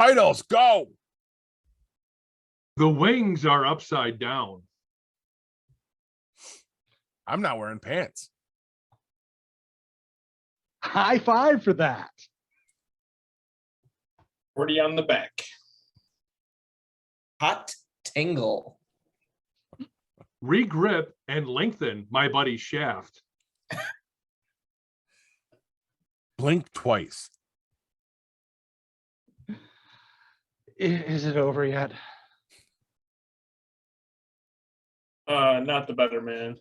Titles, go. The wings are upside down. I'm not wearing pants. High five for that. 40 on the back. Hot Tingle. Regrip and lengthen my buddy's shaft. Blink twice. Is it over yet? Not the better man.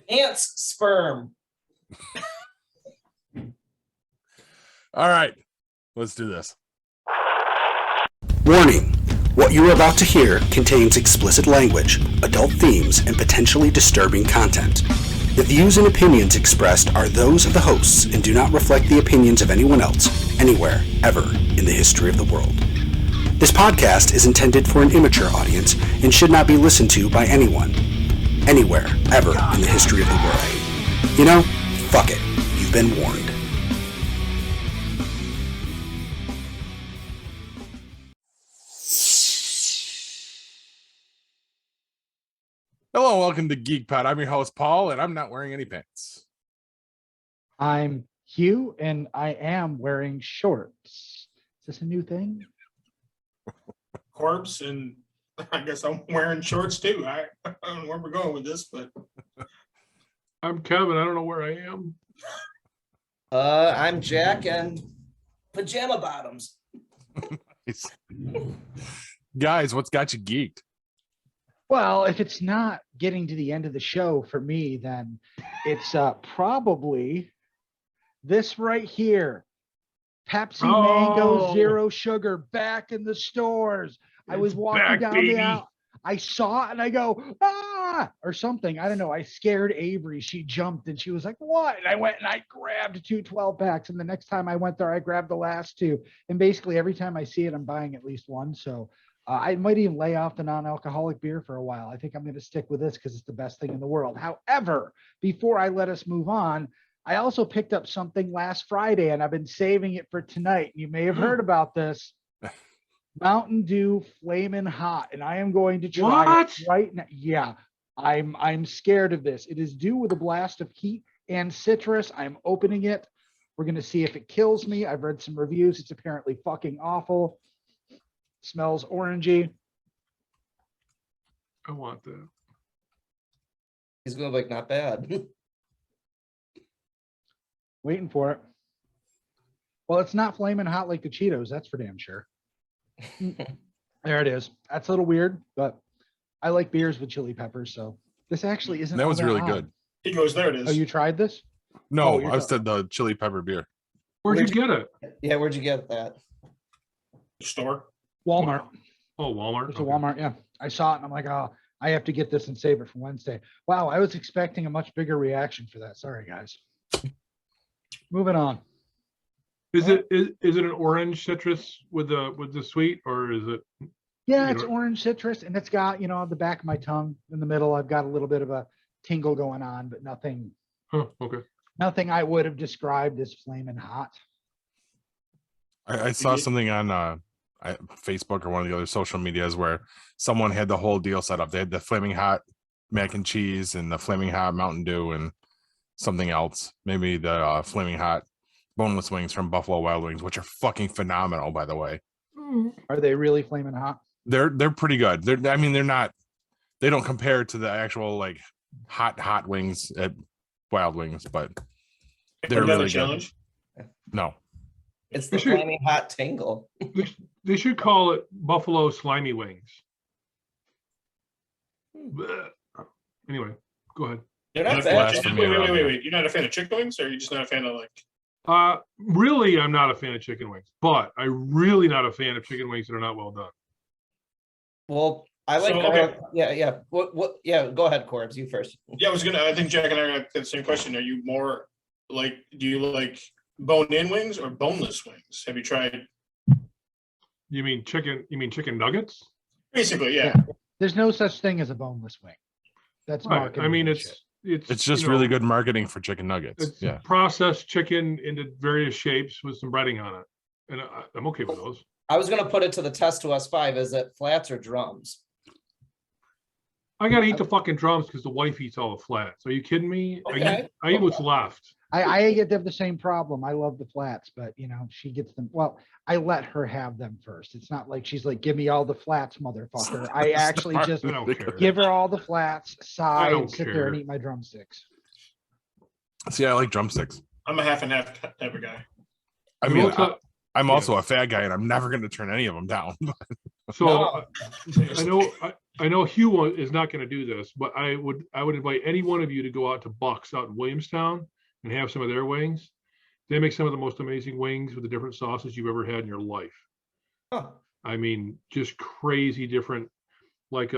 Ants sperm. All right, let's do this. Warning. What you are about to hear contains explicit language, adult themes, and potentially disturbing content. The views and opinions expressed are those of the hosts and do not reflect the opinions of anyone else, anywhere, ever, in the history of the world. This podcast is intended for an immature audience and should not be listened to by anyone, anywhere, ever, in the history of the world. You know, fuck it. You've been warned. Hello and welcome to Geek Pod. I'm your host, Paul, and I'm not wearing any pants. I'm Hugh, and I am wearing shorts. Is this a new thing? Corbs, and I guess I'm wearing shorts too. I don't know where we're going with this, but I'm Kevin. I don't know where I am. I'm Jack and pajama bottoms. Guys, what's got you geeked? Well, if it's not getting to the end of the show for me, then it's probably this right here. Pepsi Mango Zero Sugar back in the stores. I was walking back, down baby. the aisle. I saw it and I go, ah, or something. I don't know. I scared Avery. She jumped and she was like, what? And I went and I grabbed 2 12-packs. And the next time I went there, I grabbed the last 2. And basically every time I see it, I'm buying at least one. So I might even lay off the non-alcoholic beer for a while. I think I'm going to stick with this because it's the best thing in the world. However, before I let us move on, I also picked up something last Friday and I've been saving it for tonight. You may have heard about this. Mountain Dew Flamin' Hot, and I am going to try it right now. Yeah, I'm scared of this. It is due with a blast of heat and citrus. I'm opening it. We're going to see if it kills me. I've read some reviews. It's apparently fucking awful. Smells orangey. I want that. He's going like not bad. Waiting for it. Well, it's not flaming hot like the Cheetos. That's for damn sure. There it is. That's a little weird, but I like beers with chili peppers. So this actually isn't. That was really odd. good. he goes, there it is. Oh, you tried this? No, you're I said the chili pepper beer. Where'd you get it? Yeah, where'd you get that? Store. Walmart. Oh, Walmart. It's a Walmart. Yeah. I saw it and I'm like, oh, I have to get this and save it for Wednesday. Wow. I was expecting a much bigger reaction for that. Sorry, guys. Moving on. Is it an orange citrus with the sweet, or is it? Yeah, You it's know- orange citrus and it's got, on the back of my tongue in the middle, I've got a little bit of a tingle going on, but nothing Oh, okay. I would have described as flaming hot. I saw something on Facebook or one of the other social medias where someone had the whole deal set up. They had the flaming hot mac and cheese and the flaming hot Mountain Dew and something else. Maybe the flaming hot boneless wings from Buffalo Wild Wings, which are fucking phenomenal, by the way. Are they really flaming hot? They're pretty good. They're not. They don't compare to the actual like hot wings at Wild Wings, but they're Another really challenge. good. No, It's the Sure. flaming hot tingle. They should call it Buffalo Slimy Wings. Bleh. Anyway, go ahead. They're not Not bad. blasphemy. Wait. You're not a fan of chicken wings, or are you just not a fan of like? Really, I'm not a fan of chicken wings, but I'm really not a fan of chicken wings that are not well done. Well, I like. So, okay. Yeah. What? Yeah. Go ahead, Corbs. You first. Yeah, I think Jack and I are gonna have the same question. Are you more like? Do you like bone-in wings or boneless wings? Have you tried? You mean chicken nuggets? Basically, yeah. There's no such thing as a boneless wing. That's Right. marketing I mean, bullshit. it's just you know, really good marketing for chicken nuggets. It's Yeah, processed chicken into various shapes with some breading on it. and I'm okay with those. I was gonna put it to the test to us 5. Is it flats or drums? I gotta eat the fucking drums because the wife eats all the flats. Are you kidding me? Okay. I eat what's left. I get them the same problem. I love the flats, but you know, she gets them. Well, I let her have them first. It's not like she's like, give me all the flats, motherfucker. I actually just I don't care. give her all the flats, sigh, don't and sit there care. and eat my drumsticks. See, I like drumsticks. I'm a half and half type of guy. I We mean, will talk- I'm yeah. also a fat guy, and I'm never going to turn any of them down. So No. I know Hugh is not going to do this, but I would invite any one of you to go out to Bucks out in Williamstown and have some of their wings. They make some of the most amazing wings with the different sauces you've ever had in your life. Huh. I mean, just crazy different, like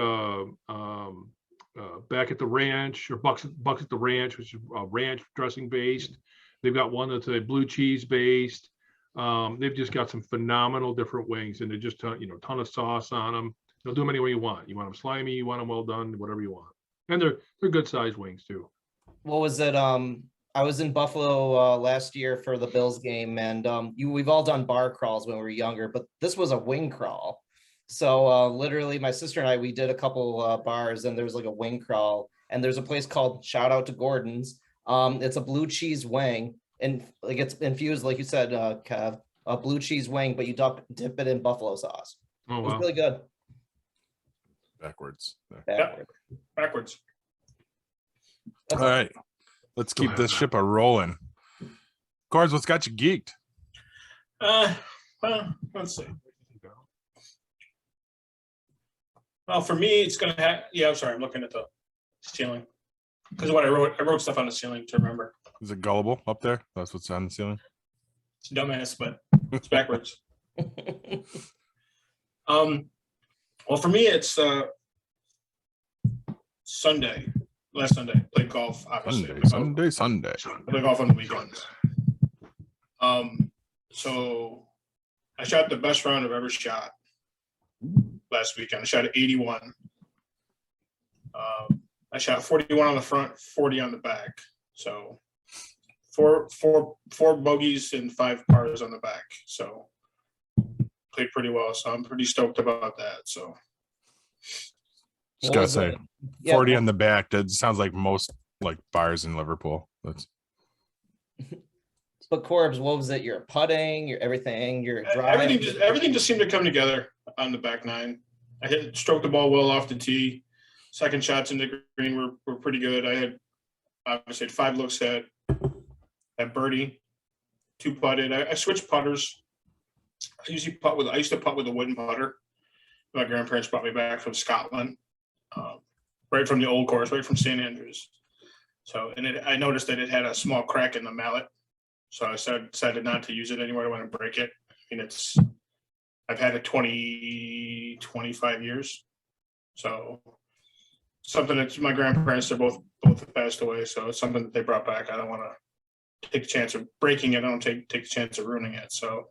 back at the ranch or Bucks at the ranch, which is ranch dressing based. They've got one that's a blue cheese based. They've just got some phenomenal different wings, and they're just ton of sauce on them. They'll do them any way you want. You want them slimy, you want them well done, whatever you want. And they're good sized wings too. What was it? I was in Buffalo last year for the Bills game, and we've all done bar crawls when we were younger, but this was a wing crawl. So literally, my sister and I, we did a couple bars, and there was like a wing crawl, and there's a place called Shout Out to Gordon's. It's a blue cheese wing, and like it's infused, like you said, Kev, a blue cheese wing, but you dip it in buffalo sauce. Oh It was wow. really good. Backwards. There. Backward. Backwards. All right. Let's keep this ship a rolling. Corbs, what's got you geeked? Well, let's see. Well, for me, it's gonna have. Yeah, I'm sorry. I'm looking at the ceiling because what I wrote stuff on the ceiling to remember. Is it gullible up there? That's what's on the ceiling. It's dumbass, but it's backwards. Well, for me, it's Sunday. Last Sunday, played golf. Obviously, Sunday. I play golf on the weekends. So I shot the best round I've ever shot last weekend. I shot at 81. I shot 41 on the front, 40 on the back. So four bogeys and 5 pars on the back. So played pretty well. So I'm pretty stoked about that. So Just gotta say, Yeah. 40 on the back. That sounds like most like bars in Liverpool. That's But Corbs, what was it? Your putting, your everything, your driving. everything just seemed to come together on the back nine. I stroked the ball well off the tee. Second shots in the green were pretty good. I had obviously had 5 looks at birdie, 2 putted. I switched putters. I used to putt with a wooden putter. My grandparents brought me back from Scotland, right from the old course, right from St. Andrews. So, and I noticed that it had a small crack in the mallet. So I decided not to use it anymore. I want to break it. I mean, I've had it 25 years. So something that my grandparents are both passed away. So it's something that they brought back. I don't want to take a chance of breaking it. I don't take a chance of ruining it. So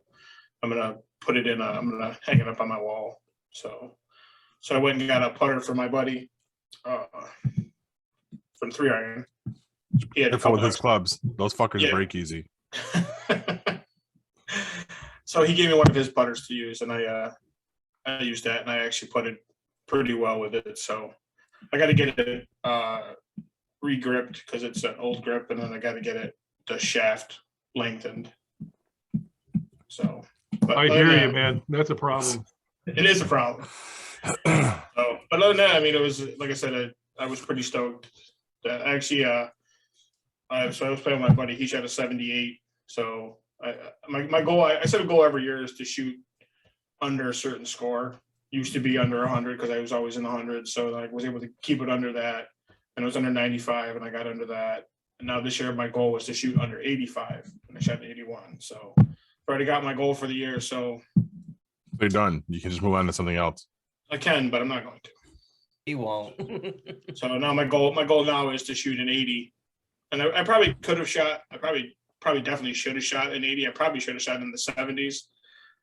I'm going to put it in I'm going to hang it up on my wall. So I went and got a putter for my buddy from 3-iron. He had a careful couple with his clubs. Those fuckers Yeah. break easy. So he gave me one of his putters to use, and I used that, and I actually putted pretty well with it. So I got to get it re-gripped because it's an old grip, and then I got to get the shaft lengthened. So, but I other hear than you, that, man. That's a problem. It is a problem. So, but other than that, I mean, it was like I said, I was pretty stoked. That actually, I was playing with my buddy. He shot a 78. So my goal, I set a goal every year is to shoot under a certain score. Used to be under 100 because I was always in the 100s. So I was able to keep it under that, and it was under 95, and I got under that. And now this year, my goal was to shoot under 85, and I shot 81. So I already got my goal for the year. So They're done. You can just move on to something else. I can, but I'm not going to. He won't. So now my goal now is to shoot an 80, and I probably could have shot. I probably definitely should have shot an 80. I probably should have shot in the 70s.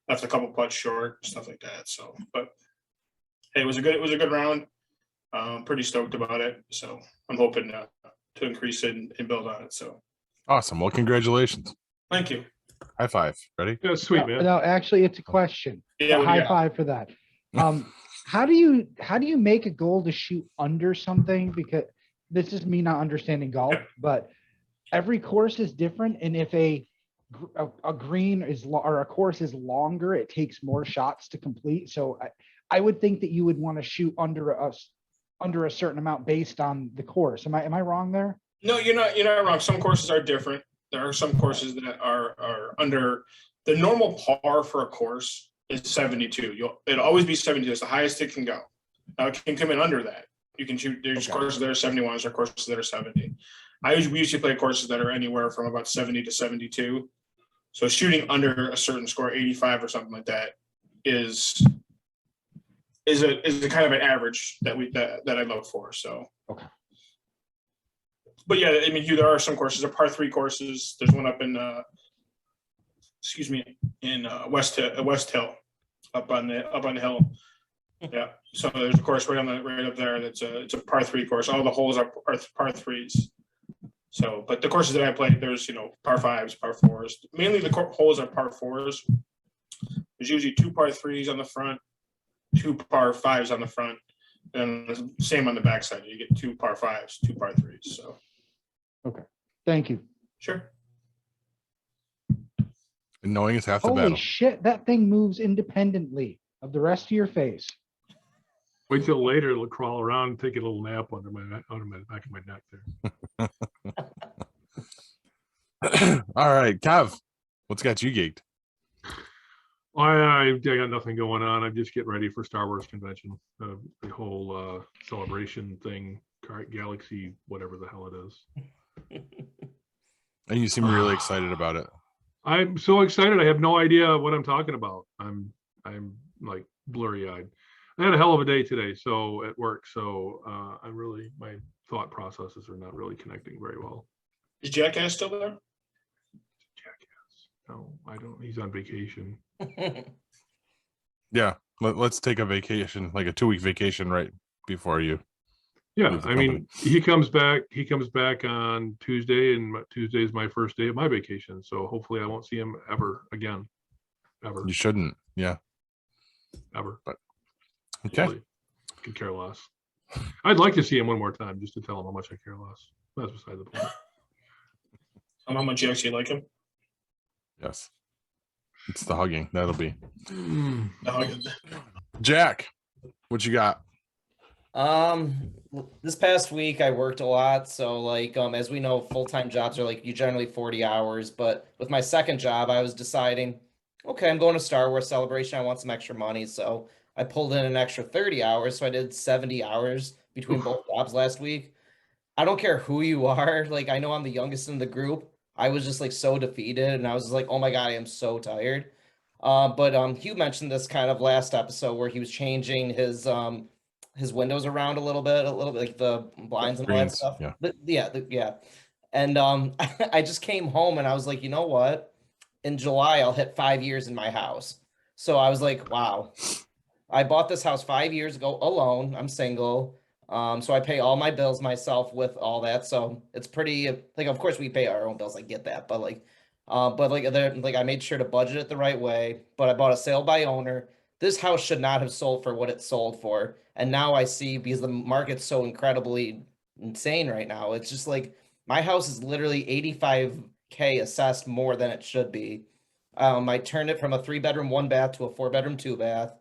Left a couple putts short, stuff like that. So, but hey, it was a good round. Pretty stoked about it. So I'm hoping to increase it and build on it. So Awesome. Well, congratulations. thank you. High five. Ready? Yeah, sweet, No, man. no, actually, it's a question. Yeah, A what do you high got? five for that. How do you make a goal to shoot under something? Because this is me not understanding golf, but every course is different, and if a green is or a course is longer, it takes more shots to complete. So I would think that you would want to shoot under a certain amount based on the course. Am I wrong there? No, you're not wrong. Some courses are different. There are some courses that are under the normal par for a course is 72. It'll always be 72. It's the highest it can go. Now it can come in under that. You can shoot. There's courses that are 71. There's courses that are 70. We usually play courses that are anywhere from about 70 to 72. So shooting under a certain score, 85 or something like that, is a kind of an average that I look for. So Okay. But yeah, I mean, Hugh, there are some courses, there are par 3 courses. There's one up in West Hill, up on the hill. Yeah. So there's a course right up there. It's a par 3 course. All the holes are par 3s. So, but the courses that I played, there's par 5s, par 4s. Mainly the holes are par 4s. There's usually 2 par 3s on the front, 2 par 5s on the front, and the same on the backside. You get 2 par 5s, 2 par 3s. So. Okay. Thank you. Sure. And knowing is half the Holy battle. shit, that thing moves independently of the rest of your face. Wait till later, it'll crawl around and take a little nap under my back of my neck there. All right, Kev, what's got you geeked? I got nothing going on. I'm just getting ready for Star Wars convention, the whole celebration thing, Galaxy, whatever the hell it is. And you seem really excited about it. I'm so excited. I have no idea what I'm talking about. I'm like blurry eyed. I had a hell of a day today, so at work. So my thought processes are not really connecting very well. Is Jackass still there? Jackass. No, I don't. He's on vacation. Yeah, let's take a vacation, like a 2-week vacation, right before you. Yeah, leave the I mean, he comes back on Tuesday, and Tuesday is my first day of my vacation. So hopefully I won't see him ever again. Ever. You shouldn't. Yeah. Ever. But okay. Really, could care less. I'd like to see him one more time just to tell him how much I care less. That's beside the point. How much you actually like him? Yes. It's the hugging. That'll be. No, Jack, what you got? This past week I worked a lot, so like as we know, full-time jobs are like you generally 40 hours, but with my second job I was deciding, okay, I'm going to Star Wars Celebration, I want some extra money, so I pulled in an extra 30 hours, so I did 70 hours between both jobs last week. I don't care who you are, like I know I'm the youngest in the group. I was just like so defeated, and I was just like, oh my god, I am so tired. But Hugh mentioned this kind of last episode where he was changing his windows around a little bit like the blinds and all that Screens, stuff. yeah. But yeah. And I just came home and I was like, you know what? In July, I'll hit 5 years in my house. So I was like, wow. I bought this house 5 years ago alone. I'm single. So I pay all my bills myself with all that. So it's pretty like, of course we pay our own bills. I get that, but I made sure to budget it the right way. But I bought a sale by owner. This house should not have sold for what it sold for. And now I see, because the market's so incredibly insane right now, it's just like my house is literally 85K assessed more than it should be. I turned it from a 3-bedroom, 1-bath to a 4-bedroom, 2-bath.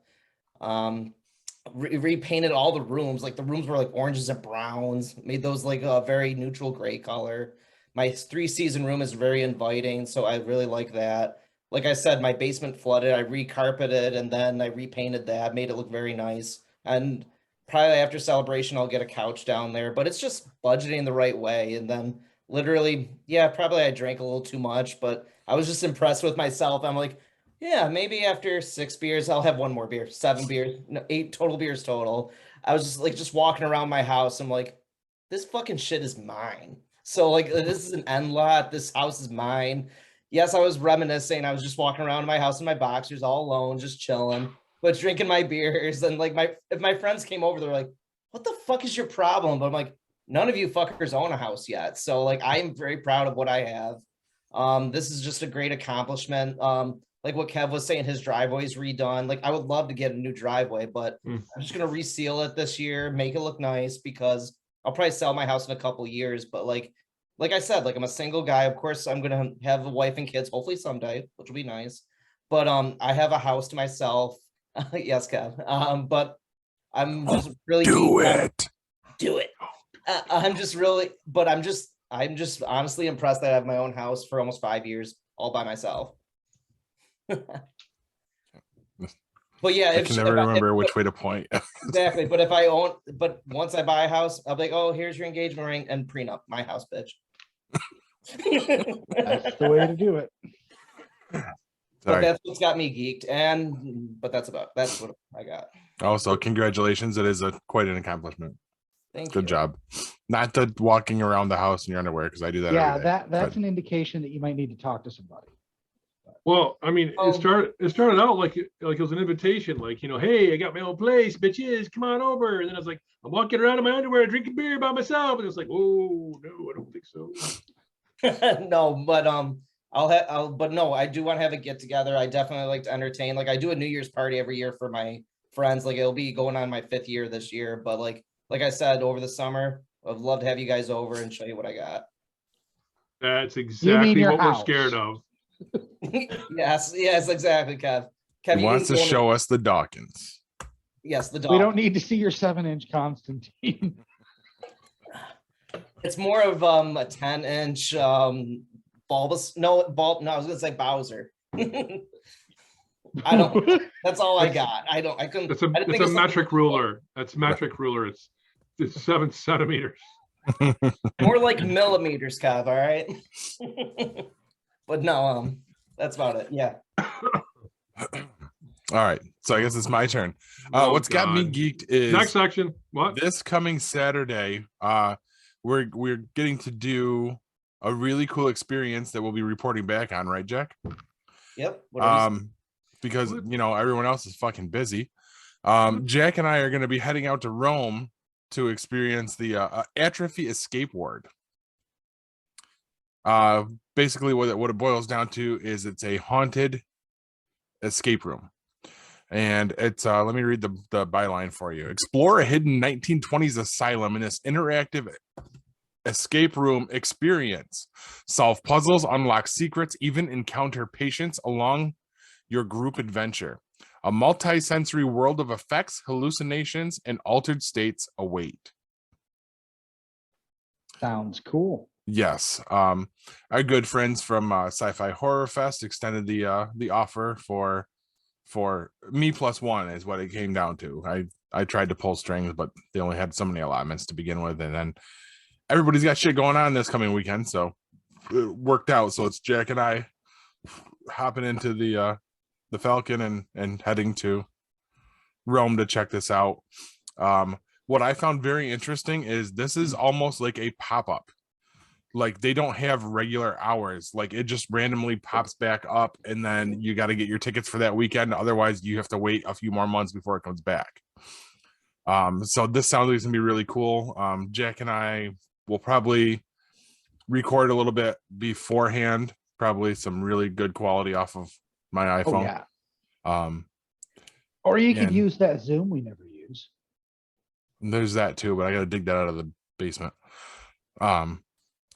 Repainted all the rooms. Like the rooms were like oranges and browns, made those like a very neutral gray color. My 3-season room is very inviting, so I really like that. Like I said, my basement flooded. I recarpeted and then I repainted that, made it look very nice. And probably after celebration, I'll get a couch down there. But it's just budgeting the right way. And then literally, yeah, probably I drank a little too much, but I was just impressed with myself. I'm like, yeah, maybe after 6 beers, I'll have one more beer. 7 beers, no, 8 total beers total. I was just walking around my house. I'm like, this fucking shit is mine. So like, this is an end lot. This house is mine. Yes, I was reminiscing. I was just walking around my house in my boxers all alone, just chilling, but drinking my beers. And like if my friends came over, they're like, what the fuck is your problem? But I'm like, none of you fuckers own a house yet. So like, I am very proud of what I have. This is just a great accomplishment. Like what Kev was saying, his driveway's redone. Like I would love to get a new driveway, but I'm just gonna reseal it this year, make it look nice, because I'll probably sell my house in a couple years. But like I said, like I'm a single guy. Of course, I'm gonna have a wife and kids, hopefully someday, which will be nice. But I have a house to myself. Yes, Kev. But I'm just really Do it. do it. I'm just honestly impressed that I have my own house for almost 5 years all by myself. But yeah, I can never remember which way to point. exactly. But once I buy a house, I'll be like, oh, here's your engagement ring and prenup, my house, bitch. That's the way to do it. But Sorry. that's what's got me geeked. But that's what I got. Also, congratulations. It is quite an accomplishment. Thank you. Good job. Not the walking around the house in your underwear, because I do that. Yeah, every day, that's an indication that you might need to talk to somebody. Well, I mean, it started out like it was an invitation, like, hey, I got my own place, bitches, come on over. And then I was like, I'm walking around in my underwear, drinking beer by myself. And it's like, oh no, I don't think so. No, but I do want to have a get together. I definitely like to entertain. Like I do a New Year's party every year for my friends. Like it'll be going on my 5th year this year. But like I said, over the summer, I'd love to have you guys over and show you what I got. That's exactly your what house. we're scared of. Yes, exactly, Kev. Kev, He wants to show us the Dawkins. Yes, the dog. We don't need to see your 7-inch Constantine. It's more of a 10-inch bulbous. No, I was gonna say Bowser. I don't. That's all I got. I couldn't. It's a metric ruler. That's metric ruler. It's 7 centimeters. More like millimeters, Kev. All right. But no, that's about it. Yeah. All right. So I guess it's my turn. What's got me geeked is next section. What? This coming Saturday, we're getting to do a really cool experience that we'll be reporting back on, right, Jack? Yep. Because everyone else is fucking busy. Jack and I are going to be heading out to Rome to experience the Atrophy Escape Ward. Basically what it boils down to is it's a haunted escape room. And it's let me read the byline for you. Explore a hidden 1920s asylum in this interactive escape room experience. Solve puzzles, unlock secrets, even encounter patients along your group adventure. A multi-sensory world of effects, hallucinations, and altered states await. Sounds cool. Yes. Our good friends from Sci-Fi Horror Fest extended the offer for me plus one is what it came down to. I tried to pull strings, but they only had so many allotments to begin with, and then everybody's got shit going on this coming weekend, so it worked out. So it's Jack and I hopping into the Falcon and heading to Rome to check this out. What I found very interesting is this is almost like a pop-up. Like they don't have regular hours. Like it just randomly pops back up, and then you got to get your tickets for that weekend. Otherwise, you have to wait a few more months before it comes back. So this sounds like it's gonna be really cool. Jack and I will probably record a little bit beforehand, probably some really good quality off of my iPhone. Oh, yeah. Or you could use that Zoom we never use. There's that too, but I got to dig that out of the basement.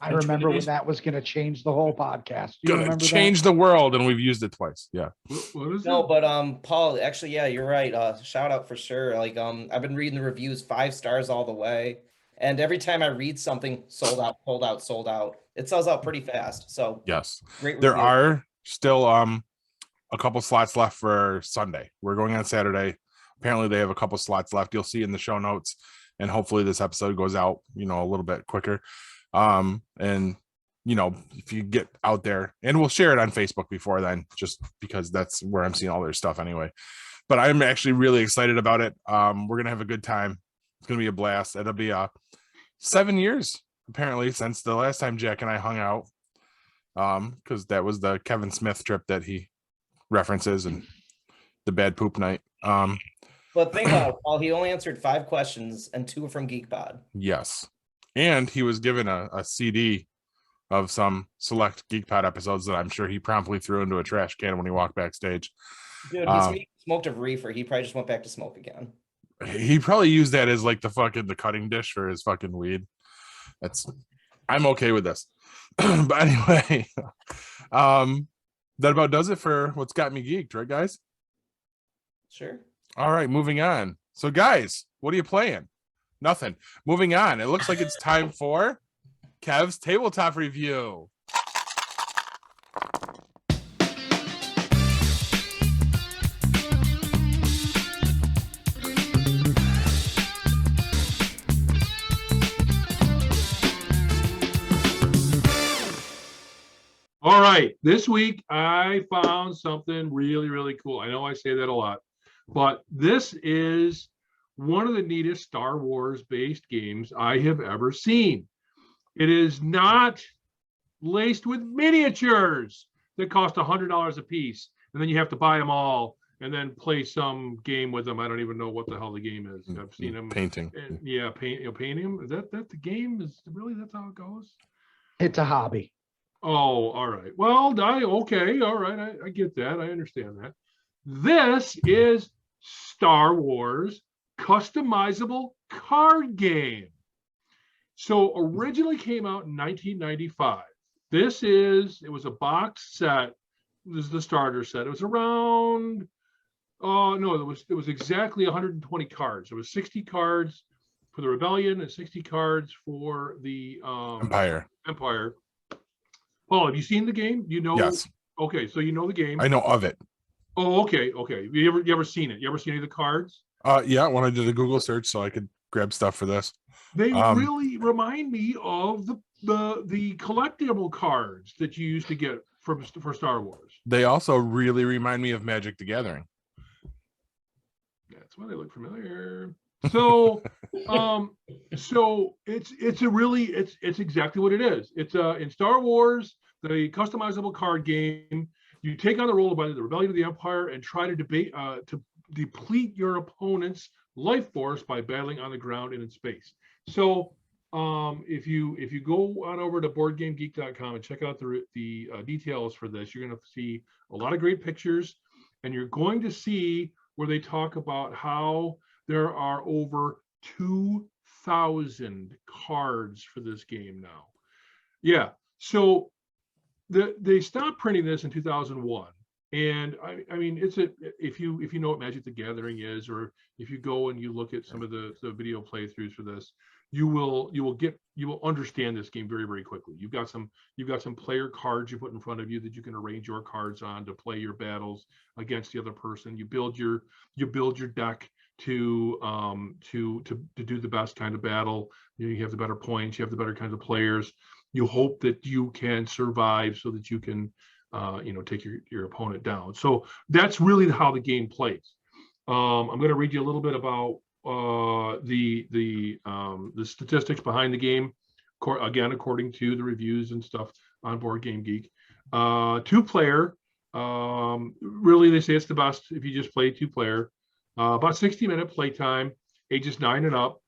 I remember when that was going to change the whole podcast. Do you Gonna remember change the world, and we've used it twice. Yeah. What is No, it? but Paul, actually, yeah, you're right. Shout out for sure. Like I've been reading the reviews, 5 stars all the way. And every time I read something, sold out, sold out, sold out. It sells out pretty fast. So Yes. great There review. are still a couple slots left for Sunday. We're going on Saturday. Apparently they have a couple slots left. You'll see in the show notes, and hopefully this episode goes out, a little bit quicker. And if you get out there, and we'll share it on Facebook before then, just because that's where I'm seeing all their stuff anyway. But I'm actually really excited about it. We're gonna have a good time. It's gonna be a blast. It'll be 7 years apparently since the last time Jack and I hung out. Because that was the Kevin Smith trip that he references, and the bad poop night. But think about it, Paul, he only answered 5 questions and 2 from GeekPod. Yes. And he was given a CD of some select Geek Pod episodes that I'm sure he promptly threw into a trash can when he walked backstage. Dude, he smoked a reefer. He probably just went back to smoke again. He probably used that as like the cutting dish for his fucking weed. I'm okay with this. But anyway, that about does it for what's got me geeked, right, guys? Sure. All right, moving on. So, guys, what are you playing? Nothing. Moving on. It looks like it's time for Kev's tabletop review. All right, this week I found something really, really cool. I know I say that a lot, but this is one of the neatest Star Wars based games I have ever seen. It is not laced with miniatures that cost $100 a piece, and then you have to buy them all and then play some game with them. I don't even know what the hell the game is. I've seen them painting. Painting them. Is that the game? Is really that's how it goes? It's a hobby. Oh, all right. Well, okay. All right. I get that. I understand that. This is Star Wars customizable card game. So originally came out in 1995. It was a box set. This is the starter set. It was around, it was exactly 120 cards. There was 60 cards for the Rebellion and 60 cards for the Empire. Paul, have you seen the game? You know? Yes. Okay, so you know the game. I know of it. Oh, okay. You ever seen it? You ever seen any of the cards? Yeah, when I did a Google search so I could grab stuff for this. They really remind me of the collectible cards that you used to get for Star Wars. They also really remind me of Magic the That's why they look familiar. So, so it's exactly what it is. It's in Star Wars, the customizable card game. You take on the role of either the Rebellion of the Empire and try to deplete your opponent's life force by battling on the ground and in space. So, if you go on over to BoardGameGeek.com and check out the details for this, you're going to see a lot of great pictures, and you're going to see where they talk about how there are over 2,000 cards for this game now. Yeah, so they stopped printing this in 2001, and I mean if you know what Magic the Gathering is, or if you go and you look at some of the video playthroughs for this, you will understand this game very, very quickly. You've got some player cards you put in front of you that you can arrange your cards on to play your battles against the other person. You build your deck to do the best kind of battle. You have the better points, you have the better kinds of players. You hope that you can survive so that you can take your opponent down. So that's really how the game plays. I'm going to read you a little bit about the statistics behind the game, again according to the reviews and stuff on Board Game Geek. 2-player, really they say it's the best if you just play 2-player. About 60-minute playtime, ages 9 and up,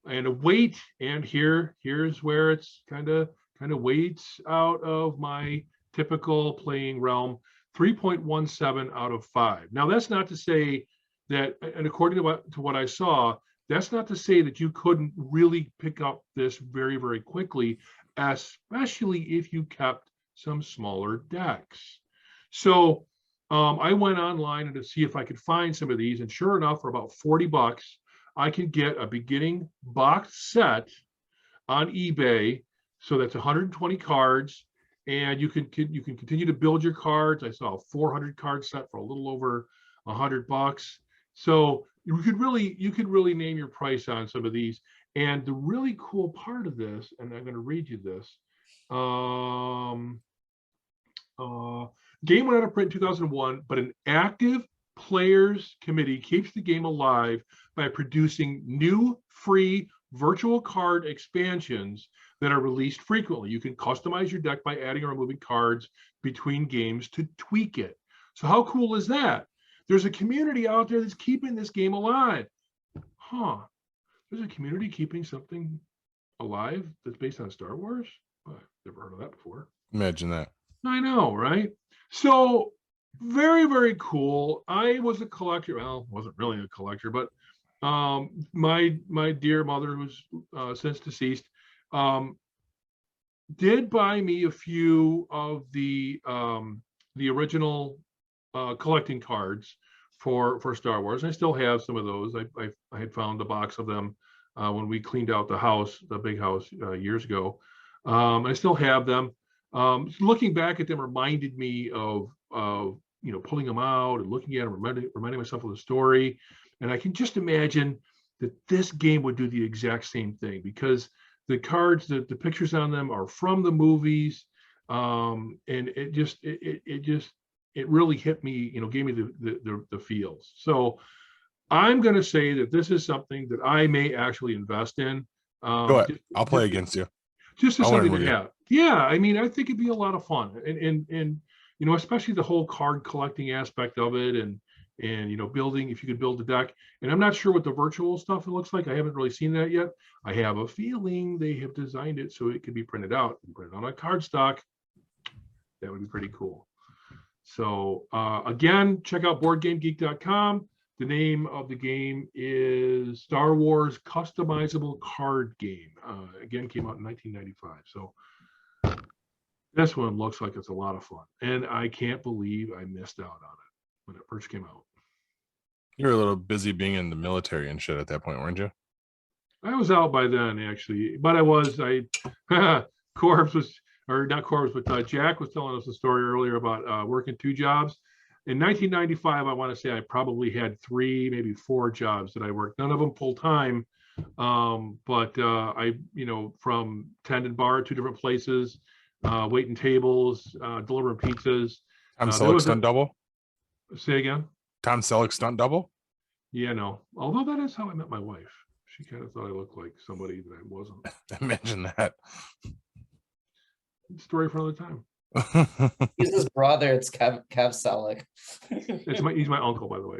and a weight. And here's where it's kind of weights out of my typical playing realm. 3.17 out of 5. Now that's not to say that, and according to what I saw, that's not to say that you couldn't really pick up this very, very quickly, especially if you kept some smaller decks. So I went online to see if I could find some of these, and sure enough, for about $40, I could get a beginning box set on eBay. So that's 120 cards, and you can continue to build your cards. I saw a 400 card set for a little over $100. So you could really name your price on some of these. And the really cool part of this, and I'm going to read you this. Game went out of print in 2001, but an active players committee keeps the game alive by producing new free virtual card expansions that are released frequently. You can customize your deck by adding or removing cards between games to tweak it. So how cool is that? There's a community out there that's keeping this game alive. There's a community keeping something alive that's based on Star Wars? Never heard of that before. Imagine that. I know, right? So very, very cool. I was a collector. Well, wasn't really a collector, but my dear mother, who's since deceased, did buy me a few of the original collecting cards for Star Wars. I still have some of those. I had found a box of them when we cleaned out the house, the big house, years ago. I still have them. Looking back at them reminded me of pulling them out and looking at them, reminding myself of the story. And I can just imagine that this game would do the exact same thing, because the cards, the pictures on them are from the movies, and it really hit me, gave me the feels. So I'm going to say that this is something that I may actually invest in. Go ahead. I'll play against you. Just as I'll something learn to with you. have. Yeah, I mean, I think it'd be a lot of fun, and especially the whole card collecting aspect of it, and building, if you could build a deck. And I'm not sure what the virtual stuff looks like. I haven't really seen that yet. I have a feeling they have designed it so it can be printed out and printed on a cardstock. That would be pretty cool. So again, check out BoardGameGeek.com. The name of the game is Star Wars Customizable Card Game. Again, came out in 1995. So this one looks like it's a lot of fun. And I can't believe I missed out on it when it first came out. You were a little busy being in the military and shit at that point, weren't you? I was out by then, actually. But Corbs was, or not Corbs, but Jack was telling us a story earlier about working 2 jobs. In 1995, I want to say I probably had 3, maybe 4 jobs that I worked. None of them full time, but I, from tending bar, 2 different places, waiting tables, delivering pizzas. Tom Selleck stunt double. Say again. Tom Selleck stunt double. Yeah, no. Although that is how I met my wife. She kind of thought I looked like somebody that I wasn't. Imagine that. Story for another time. He's his brother. It's Kev Selleck. He's my uncle, by the way.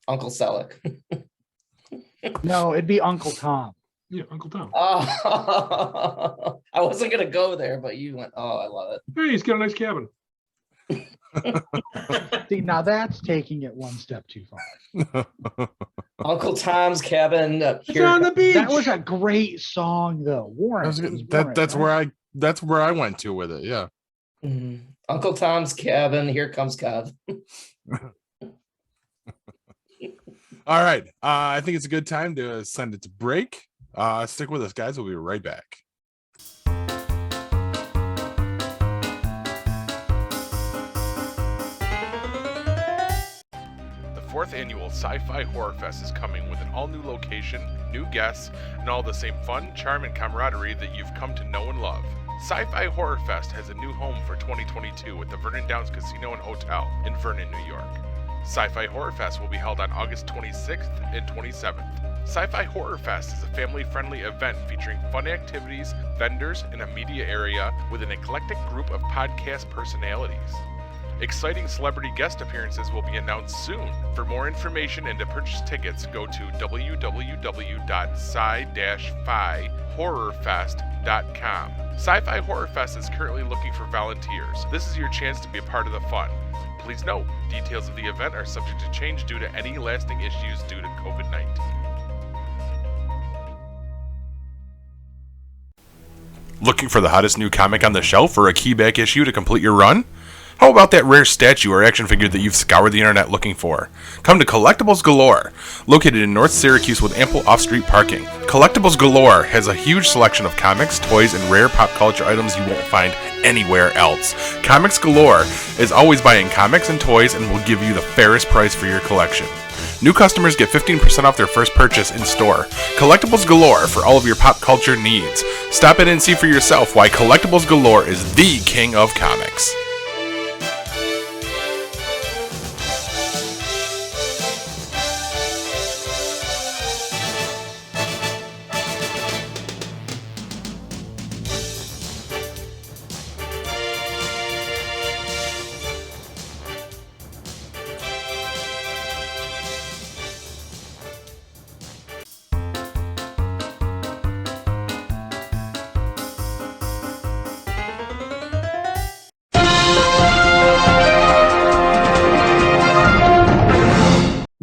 Uncle Selleck. No, it'd be Uncle Tom. Yeah, Uncle Tom. Oh, I wasn't gonna go there, but you went. Oh, I love it. Hey, he's got a nice cabin. See, now that's taking it one step too far. Uncle Tom's Cabin. It's on the beach. That was a great song, though. Warren. That's where I went to with it. Yeah. Mhm. Uncle Tom's Cabin. Here comes Kev. All right. I think it's a good time to send it to break. Stick with us, guys. We'll be right back. The 4th annual Sci-Fi Horror Fest is coming with an all-new location, new guests, and all the same fun, charm, and camaraderie that you've come to know and love. Sci-Fi Horror Fest has a new home for 2022 at the Vernon Downs Casino and Hotel in Vernon, New York. Sci-Fi Horror Fest will be held on August 26th and 27th. Sci-Fi Horror Fest is a family-friendly event featuring fun activities, vendors, and a media area with an eclectic group of podcast personalities. Exciting celebrity guest appearances will be announced soon. For more information and to purchase tickets, go to www.sci-fi-horrorfest.com. Sci-Fi Horror Fest is currently looking for volunteers. This is your chance to be a part of the fun. Please note, details of the event are subject to change due to any lasting issues due to COVID-19. Looking for the hottest new comic on the shelf or a keyback issue to complete your run? How about that rare statue or action figure that you've scoured the internet looking for? Come to Collectibles Galore. Located in North Syracuse with ample off-street parking, Collectibles Galore has a huge selection of comics, toys, and rare pop culture items you won't find anywhere else. Comics Galore is always buying comics and toys and will give you the fairest price for your collection. New customers get 15% off their first purchase in store. Collectibles Galore for all of your pop culture needs. Stop in and see for yourself why Collectibles Galore is the king of comics.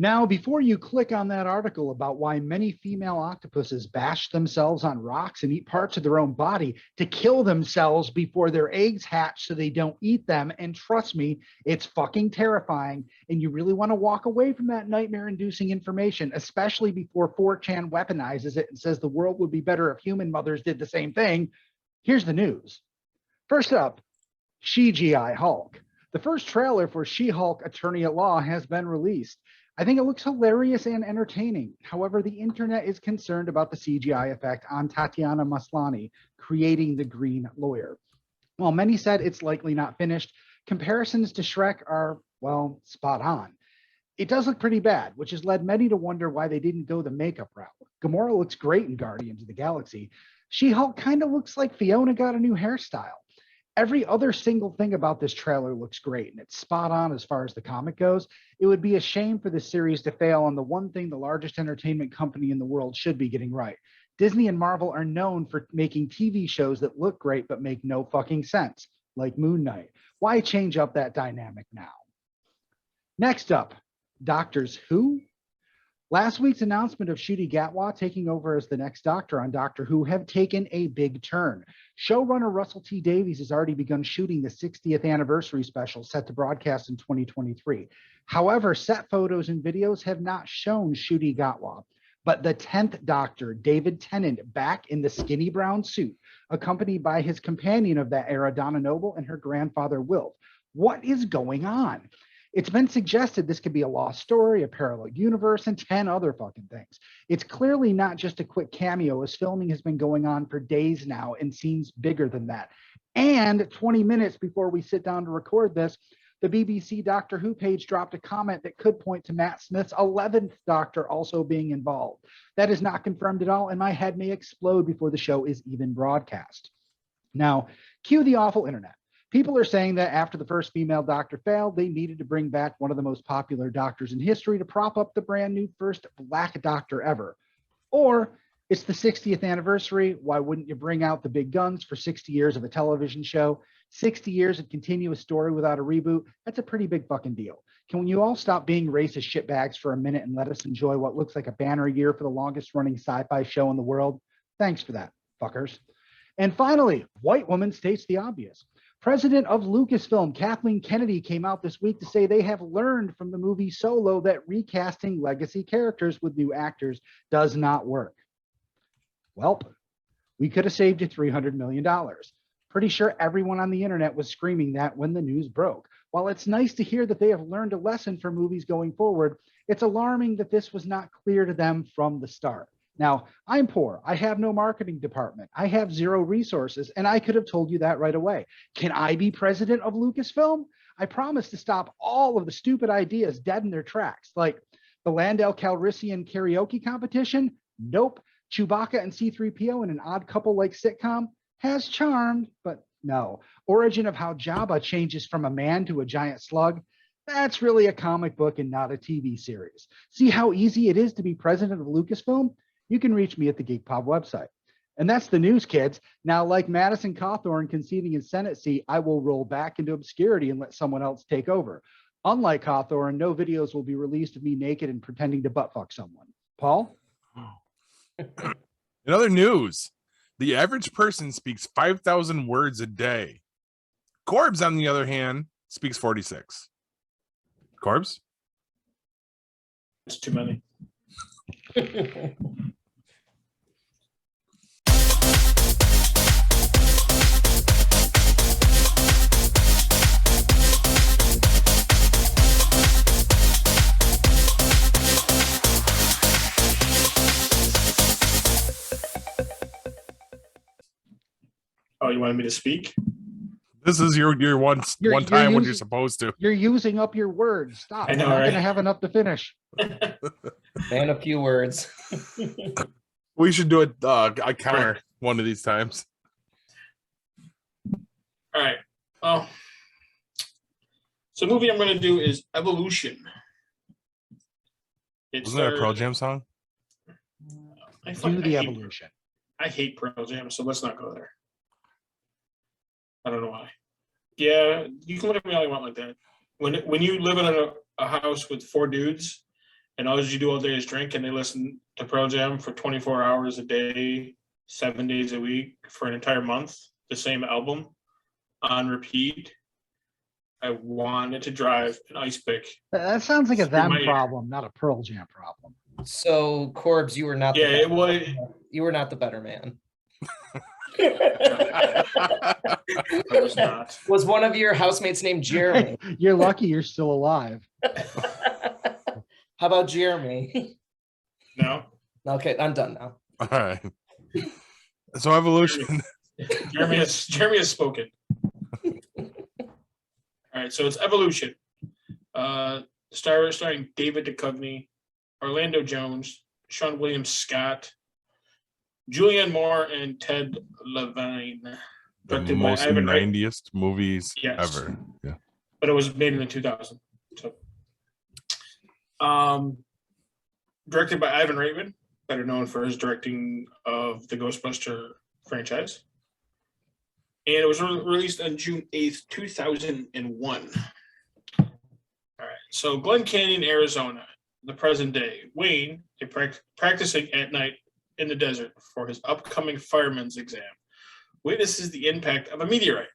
Now, before you click on that article about why many female octopuses bash themselves on rocks and eat parts of their own body to kill themselves before their eggs hatch so they don't eat them, and trust me, it's fucking terrifying, and you really want to walk away from that nightmare-inducing information, especially before 4chan weaponizes it and says the world would be better if human mothers did the same thing, here's the news. First up, CGI Hulk. The first trailer for She-Hulk Attorney at Law has been released. I think it looks hilarious and entertaining. However, the internet is concerned about the CGI effect on Tatiana Maslany creating the green lawyer. While many said it's likely not finished, comparisons to Shrek are, well, spot on. It does look pretty bad, which has led many to wonder why they didn't go the makeup route. Gamora looks great in Guardians of the Galaxy. She-Hulk kind of looks like Fiona got a new hairstyle. Every other single thing about this trailer looks great, and it's spot on as far as the comic goes. It would be a shame for this series to fail on the one thing the largest entertainment company in the world should be getting right. Disney and Marvel are known for making TV shows that look great but make no fucking sense, like Moon Knight. Why change up that dynamic now? Next up, Doctors Who? Last week's announcement of Ncuti Gatwa taking over as the next Doctor on Doctor Who have taken a big turn. Showrunner Russell T Davies has already begun shooting the 60th anniversary special set to broadcast in 2023. However, set photos and videos have not shown Ncuti Gatwa, but the 10th Doctor, David Tennant, back in the skinny brown suit, accompanied by his companion of that era, Donna Noble, and her grandfather, Wilf. What is going on? It's been suggested this could be a lost story, a parallel universe, and 10 other fucking things. It's clearly not just a quick cameo, as filming has been going on for days now and seems bigger than that. And 20 minutes before we sit down to record this, the BBC Doctor Who page dropped a comment that could point to Matt Smith's 11th Doctor also being involved. That is not confirmed at all, and my head may explode before the show is even broadcast. Now, cue the awful internet. People are saying that after the first female Doctor failed, they needed to bring back one of the most popular Doctors in history to prop up the brand new first Black Doctor ever. Or it's the 60th anniversary. Why wouldn't you bring out the big guns for 60 years of a television show? 60 years of continuous story without a reboot. That's a pretty big fucking deal. Can you all stop being racist shitbags for a minute and let us enjoy what looks like a banner year for the longest running sci-fi show in the world? Thanks for that, fuckers. And finally, white woman states the obvious. President of Lucasfilm, Kathleen Kennedy, came out this week to say they have learned from the movie Solo that recasting legacy characters with new actors does not work. Welp, we could have saved you $300 million. Pretty sure everyone on the internet was screaming that when the news broke. While it's nice to hear that they have learned a lesson for movies going forward, it's alarming that this was not clear to them from the start. Now, I'm poor. I have no marketing department. I have zero resources, and I could have told you that right away. Can I be president of Lucasfilm? I promise to stop all of the stupid ideas dead in their tracks, like the Landau Calrissian karaoke competition. Nope. Chewbacca and C-3PO in an odd couple-like sitcom has charmed, but no. Origin of how Jabba changes from a man to a giant slug. That's really a comic book and not a TV series. See how easy it is to be president of Lucasfilm? You can reach me at the Geek Pop website. And that's the news, kids. Now, like Madison Cawthorn conceding his Senate seat, I will roll back into obscurity and let someone else take over. Unlike Cawthorn, no videos will be released of me naked and pretending to butt fuck someone. Paul? In other news, the average person speaks 5,000 words a day. Corbs, on the other hand, speaks 46. Corbs? It's too many. Oh, you wanted me to speak? This is your one time when you're supposed to. You're using up your words. Stop. I know, We're not right? going to have enough to finish. And a few words. We should do a counter one of these times. All right. Well, so the movie I'm going to do is Evolution. Wasn't that a Pearl Jam song? Do the evolution. I hate Pearl Jam, so let's not go there. I don't know why. Yeah, you can look at me all you want like that. When you live in a house with 4 dudes and all you do all day is drink, and they listen to Pearl Jam for 24 hours a day, 7 days a week for an entire month, the same album on repeat, I wanted to drive an ice pick. That sounds like a Through them my ear. problem, not a Pearl Jam problem. So Corbs, you were not. Yeah, the it was. You were not the better man. I was not. Was one of your housemates named Jeremy? You're lucky you're still alive. How about Jeremy? No. Okay, I'm done now. All right. So Evolution. Jeremy has spoken. All right, so it's Evolution. Starring David Duchovny, Orlando Jones, Sean William Scott, Julianne Moore, and Ted Levine. The Directed by most Ivan Reitman. 90th movies Yes. ever. Yeah. But it was made in the 2000s. So, directed by Ivan Reitman, better known for his directing of the Ghostbuster franchise. And it was released on June 8th, 2001. All right. So Glen Canyon, Arizona, the present day. Wayne, practicing at night in the desert for his upcoming fireman's exam, witnesses the impact of a meteorite.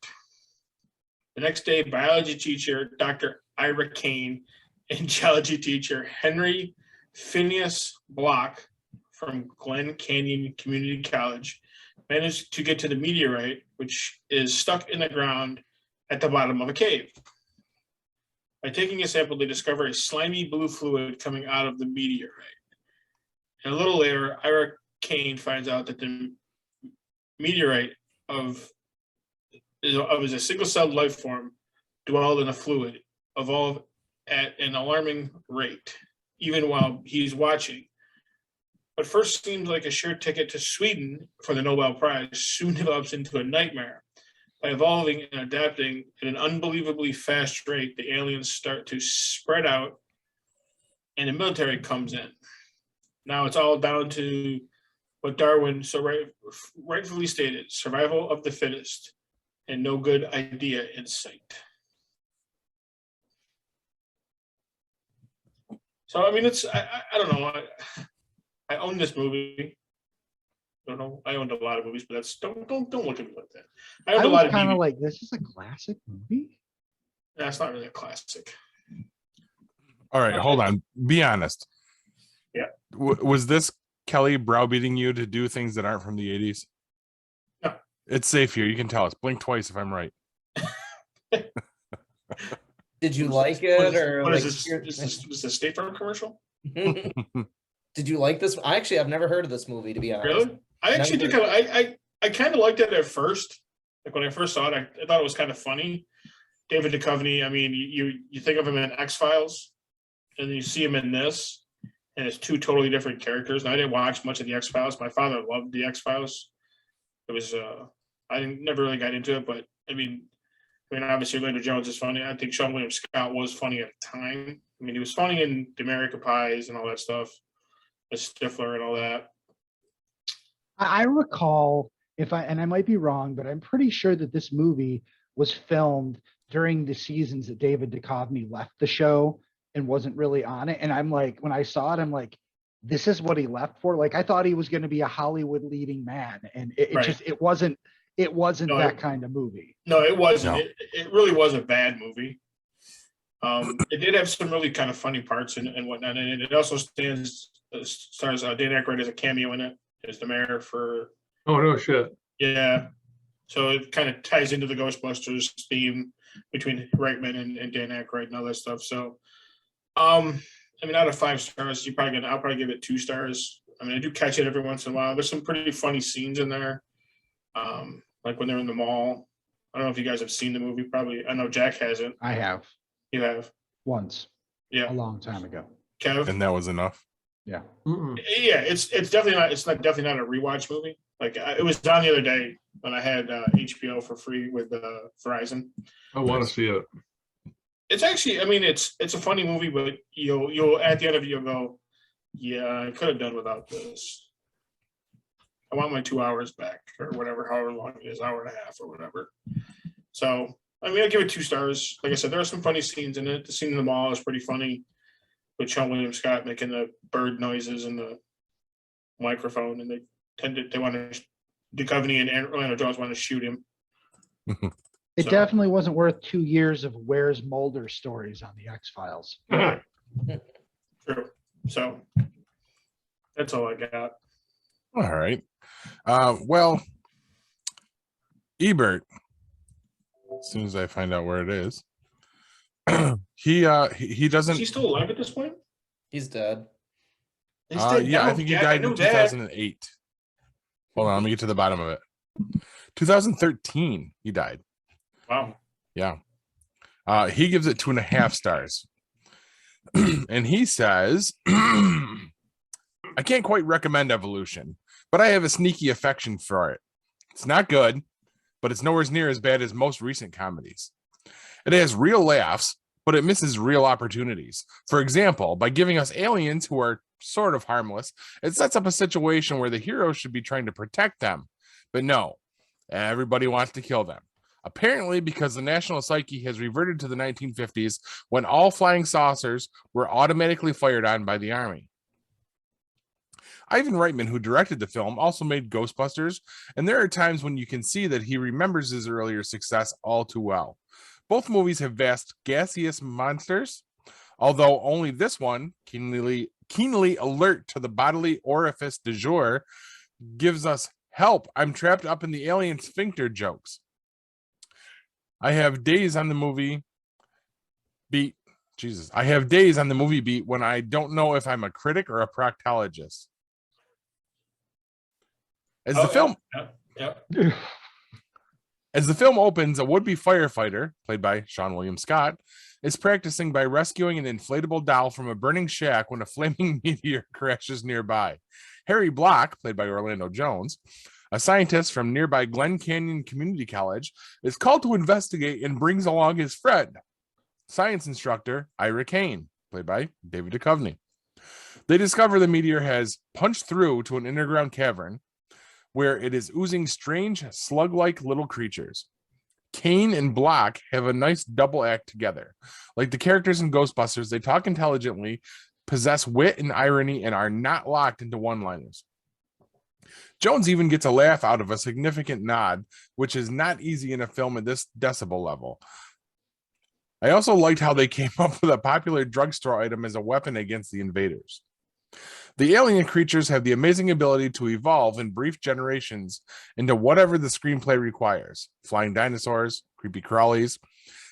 The next day, biology teacher Dr. Ira Kane and geology teacher Henry Phineas Block from Glen Canyon Community College managed to get to the meteorite, which is stuck in the ground at the bottom of a cave. By taking a sample, they discover a slimy blue fluid coming out of the meteorite. And a little later, Ira Kane finds out that the meteorite is a single-celled life form dwelled in a fluid, evolved at an alarming rate, even while he's watching. What first seems like a sure ticket to Sweden for the Nobel Prize soon develops into a nightmare. By evolving and adapting at an unbelievably fast rate, the aliens start to spread out and the military comes in. Now it's all down to what Darwin so rightfully stated, survival of the fittest, and no good idea in sight. So, I mean, I don't know. I own this movie. I don't know. I owned a lot of movies, but don't look at me like that. I owned a lot of kind of DVDs. like, this is a classic movie. That's not really a classic. All right, hold on. Be honest. Yeah. Was this Kelly browbeating you to do things that aren't from the 80s? No. It's safe here. You can tell us. Blink twice if I'm right. Did you like it, or What like, is this? Is this a State Farm commercial? Did you like this? I've never heard of this movie, to be honest. Really? I actually did I kind of liked it at first. Like when I first saw it, I thought it was kind of funny. David Duchovny, I mean, you think of him in X-Files, and then you see him in this, and it's two totally different characters. And I didn't watch much of the X-Files. My father loved the X-Files. It was never really got into it, but I mean, obviously Orlando Jones is funny. I think Sean William Scott was funny at the time. I mean, he was funny in The American Pies and all that stuff, the Stifler and all that. I recall, and I might be wrong, but I'm pretty sure that this movie was filmed during the seasons that David Duchovny left the show and wasn't really on it. And I'm like, when I saw it, I'm like, this is what he left for. Like, I thought he was going to be a Hollywood leading man, and it wasn't that kind of movie. No, it wasn't. No. It really was a bad movie. It did have some really kind of funny parts and whatnot, and it also stars Dan Aykroyd as a cameo in it as the mayor for. Oh, no shit. Yeah, so it kind of ties into the Ghostbusters theme between Reitman and Dan Aykroyd and all that stuff. So, I mean, out of 5 stars, I'll probably give it 2 stars. I mean, I do catch it every once in a while. There's some pretty funny scenes in there, like when they're in the mall. I don't know if you guys have seen the movie. Probably, I know Jack hasn't. I have You have, once, yeah. a long time ago. Kev, And that was enough. Yeah. Mm-mm. yeah, it's definitely not. It's not definitely not a rewatch movie. Like it was on the other day when I had HBO for free with Verizon. I want to see it. It's actually, I mean, it's a funny movie, but you'll at the end of it you'll go, yeah, I could have done without this. I want my 2 hours back or whatever, however long it is, hour and a half or whatever. So I mean, I give it 2 stars. Like I said, there are some funny scenes in it. The scene in the mall is pretty funny. with Sean William Scott making the bird noises in the microphone, and they want to, Duchovny and Orlando Jones want to shoot him. It So- definitely wasn't worth 2 years of Where's Mulder stories on the X-Files. True. So that's all I got. All right. Well, Ebert, as soon as I find out where it is, he Is doesn't. he still alive at this point? He's dead. He's dead Yeah, I now, think he Jack. I died knew in that. 2008. Hold on, let me get to the bottom of it. 2013, he died. Wow. Yeah. He gives it 2.5 stars. And he says, I can't quite recommend Evolution, but I have a sneaky affection for it. It's not good, but it's nowhere near as bad as most recent comedies. It has real laughs, but it misses real opportunities. For example, by giving us aliens who are sort of harmless, it sets up a situation where the heroes should be trying to protect them. But no, everybody wants to kill them. Apparently, because the national psyche has reverted to the 1950s when all flying saucers were automatically fired on by the army. Ivan Reitman, who directed the film, also made Ghostbusters, and there are times when you can see that he remembers his earlier success all too well. Both movies have vast gaseous monsters, although only this one, keenly alert to the bodily orifice du jour, gives us help. I'm trapped up in the alien sphincter jokes. I have days on the movie beat. Jesus, I have days on the movie beat when I don't know if I'm a critic or a proctologist. As the film As the film opens, a would-be firefighter, played by Sean William Scott, is practicing by rescuing an inflatable doll from a burning shack when a flaming meteor crashes nearby. Harry Block, played by Orlando Jones, a scientist from nearby Glen Canyon Community College, is called to investigate and brings along his friend, science instructor Ira Kane, played by David Duchovny. They discover the meteor has punched through to an underground cavern where it is oozing strange slug-like little creatures. Kane and Block have a nice double act together. Like the characters in Ghostbusters, they talk intelligently, possess wit and irony, and are not locked into one-liners. Jones even gets a laugh out of a significant nod, which is not easy in a film at this decibel level. I also liked how they came up with a popular drugstore item as a weapon against the invaders. The alien creatures have the amazing ability to evolve in brief generations into whatever the screenplay requires. Flying dinosaurs, creepy crawlies,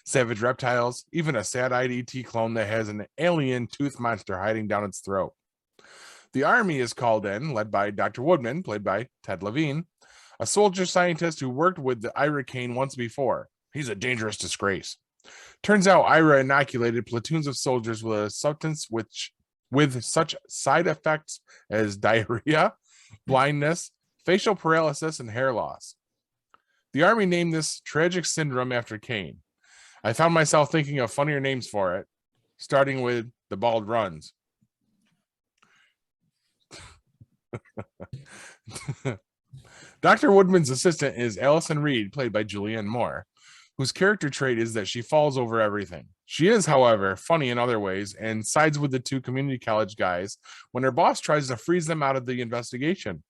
savage reptiles, even a sad-eyed ET clone that has an alien tooth monster hiding down its throat. The army is called in, led by Dr. Woodman, played by Ted Levine, a soldier scientist who worked with the Ira Kane once before. He's a dangerous disgrace. Turns out Ira inoculated platoons of soldiers with a substance with such side effects as diarrhea, blindness, facial paralysis, and hair loss. The army named this tragic syndrome after Kane. I found myself thinking of funnier names for it, starting with the bald runs. Dr. Woodman's assistant is Allison Reed, played by Julianne Moore, whose character trait is that she falls over everything. She is, however, funny in other ways and sides with the two community college guys when her boss tries to freeze them out of the investigation.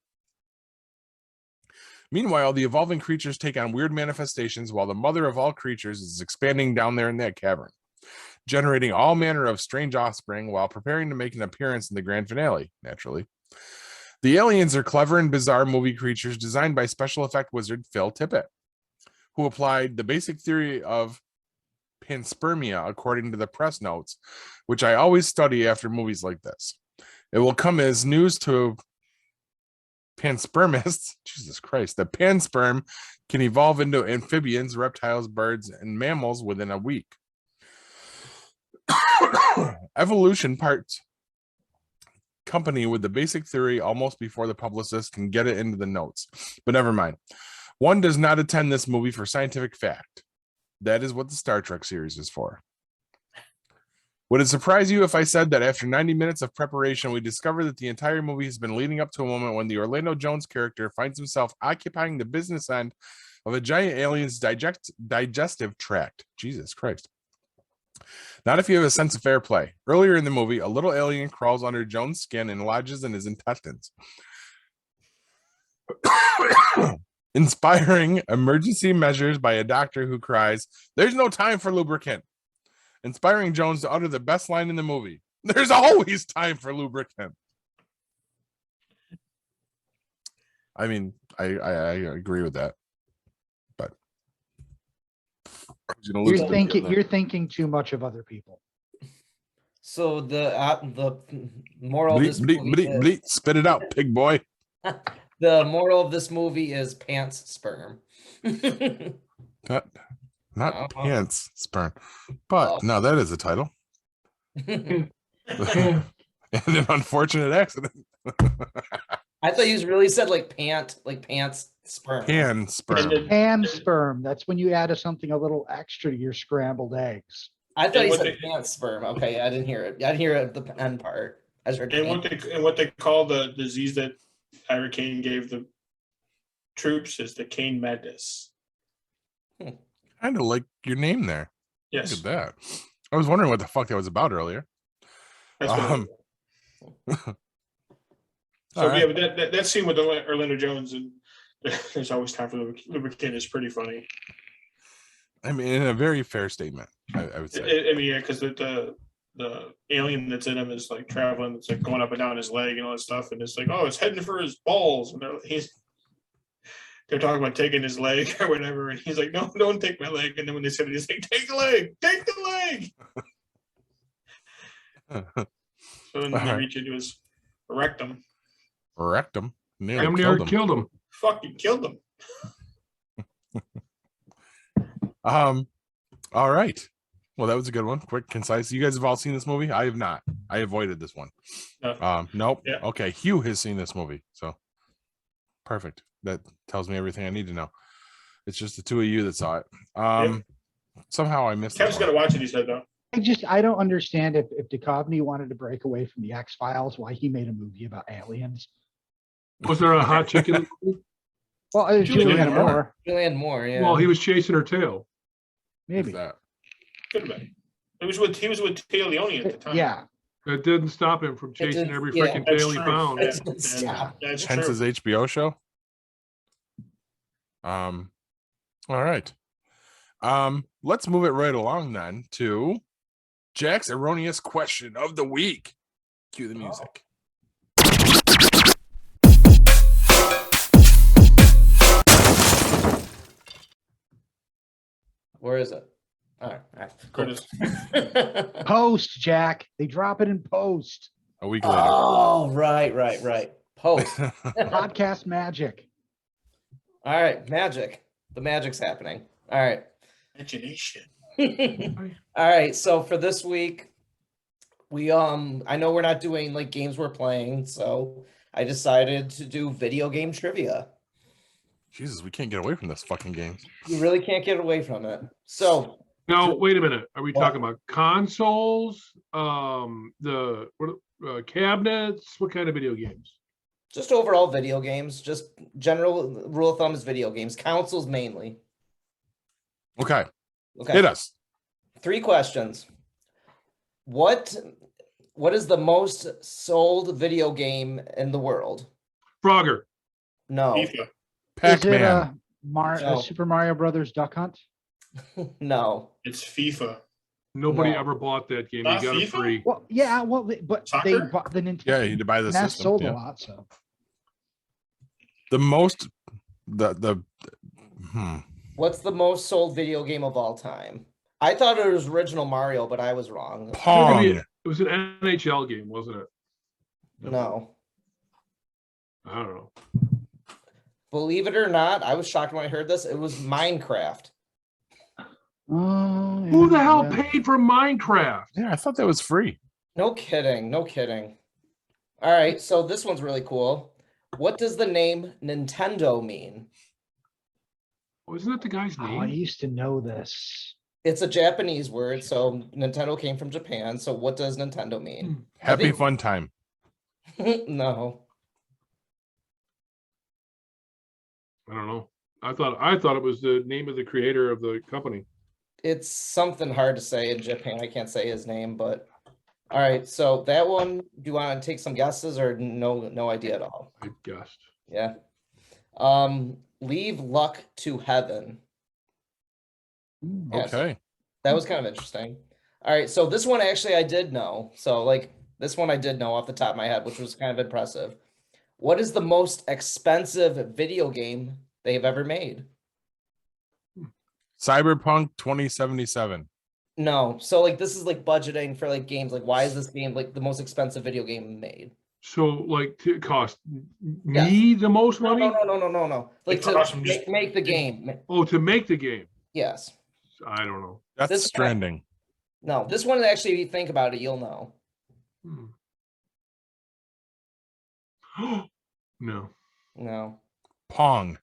Meanwhile, the evolving creatures take on weird manifestations while the mother of all creatures is expanding down there in that cavern, generating all manner of strange offspring while preparing to make an appearance in the grand finale, naturally. The aliens are clever and bizarre movie creatures designed by special effect wizard Phil Tippett, who applied the basic theory of panspermia according to the press notes, which I always study after movies like this. It will come as news to panspermists, Jesus Christ, that pansperm can evolve into amphibians, reptiles, birds, and mammals within a week. Evolution parts company with the basic theory almost before the publicist can get it into the notes, but never mind. One does not attend this movie for scientific fact. That is what the Star Trek series is for. Would it surprise you if I said that after 90 minutes of preparation, we discover that the entire movie has been leading up to a moment when the Orlando Jones character finds himself occupying the business end of a giant alien's digestive tract? Jesus Christ. Not if you have a sense of fair play. Earlier in the movie, a little alien crawls under Jones' skin and lodges in his intestines. Inspiring emergency measures by a doctor who cries, "There's no time for lubricant." Inspiring Jones to utter the best line in the movie, "There's always time for lubricant." I mean, I agree with that, but You're thinking too much of other people. So the moral of bleep, this bleep, movie bleep, bleep. Spit it out, pig boy. the moral of this movie is pants sperm. Not Uh-huh. pants sperm, but Oh. no, that is a title. And an unfortunate accident. I thought you really said like pants sperm. Pan sperm. Ham sperm. That's when you add something a little extra to your scrambled eggs. I thought And you what said pants sperm. Okay, I didn't hear it. I didn't hear it, the end part. I just heard And what they call the disease that Ira Kane gave the troops is the Kane madness. Kind of like your name there. Yes. Look at that. I was wondering what the fuck that was about earlier. That's what Um, so all right. yeah, but that scene with Orlando Jones and there's always time for lubricant is pretty funny. I mean, in a very fair statement, I would say. I mean, yeah, because the alien that's in him is like traveling, it's like going up and down his leg and all that stuff, and it's like, oh, it's heading for his balls, and they're talking about taking his leg or whatever, and he's like, no, don't take my leg, and then when they said it, he's like, take the leg, take the leg. So then they reach into his rectum. Wrecked him. Nearly How many killed are him. killed him? Fucking killed him. All right. Well, that was a good one. Quick, concise. You guys have all seen this movie? I have not. I avoided this one. No. Nope. Yeah. Okay. Hugh has seen this movie. So perfect. That tells me everything I need to know. It's just the two of you that saw it. Somehow I missed Kevin's this one. gonna watch it, he said though. I don't understand if Duchovny wanted to break away from the X-Files, why he made a movie about aliens. Was there a hot chick in the movie? Well, it was Julianne Julianne Moore. Moore. Julianne Moore, yeah. Well, he was chasing her tail. Who's Maybe. that? Could have been. He was with Tia Leone at the time. Yeah. That didn't stop him from chasing didn't- every yeah. freaking That's tail he true. found. It's- That's it's- Hence true. his HBO show. All right. Let's move it right along then to Jack's erroneous question of the week. Cue the music. Where is it? All right. Curtis. Post, Jack. They drop it in post. A week later. Oh, right. Post. Podcast magic. All right, magic. The magic's happening. All right. Imagination. All right. So for this week, we I know we're not doing like games we're playing, so I decided to do video game trivia. Jesus, we can't get away from this fucking game. You really can't get away from it. So Now, wait a minute. Are we What? talking about consoles? Cabinets? What kind of video games? just overall video games, just general rule of thumb is video games, consoles mainly. Okay. Okay. Hit us. 3 questions. What is the most sold video game in the world? Frogger. No. FIFA. Is it Pac-Man. No. Super Mario Brothers Duck Hunt? No. It's FIFA. Nobody No. ever bought that game. Not You got it FIFA? free. Well, yeah, well, but they Soccer? bought the Nintendo. Yeah, you had to buy the and that system. sold Yeah. a lot, so. The most What's the most sold video game of all time? I thought it was original Mario, but I was wrong. Pong. It was an NHL game, wasn't it? No. I don't know. Believe it or not, I was shocked when I heard this. It was Minecraft. Oh, Who the yeah, hell yeah. paid for Minecraft? Yeah, I thought that was free. No kidding. No kidding. All right. So this one's really cool. What does the name Nintendo mean? Wasn't that the guy's Oh, I name? used to know this. It's a Japanese word. So Nintendo came from Japan. So what does Nintendo mean? Happy think- fun time. No. I don't know. I thought it was the name of the creator of the company. It's something hard to say in Japan. I can't say his name, but all right. So that one, do you want to take some guesses or no idea at all? I guessed. Yeah. Leave Luck to Heaven. Yeah, so Okay. that was kind of interesting. All right, so this one actually I did know. So like this one I did know off the top of my head, which was kind of impressive. What is the most expensive video game they've ever made? Cyberpunk 2077. No. So like this is like budgeting for like games. Like why is this game like the most expensive video game made? So like to cost me the most No, money? no. Like It to costs them just- make the game. Oh, to make the game. Yes. I don't know. That's This one- Stranding. No, this one actually, if you think about it, you'll know. No, No, Pong.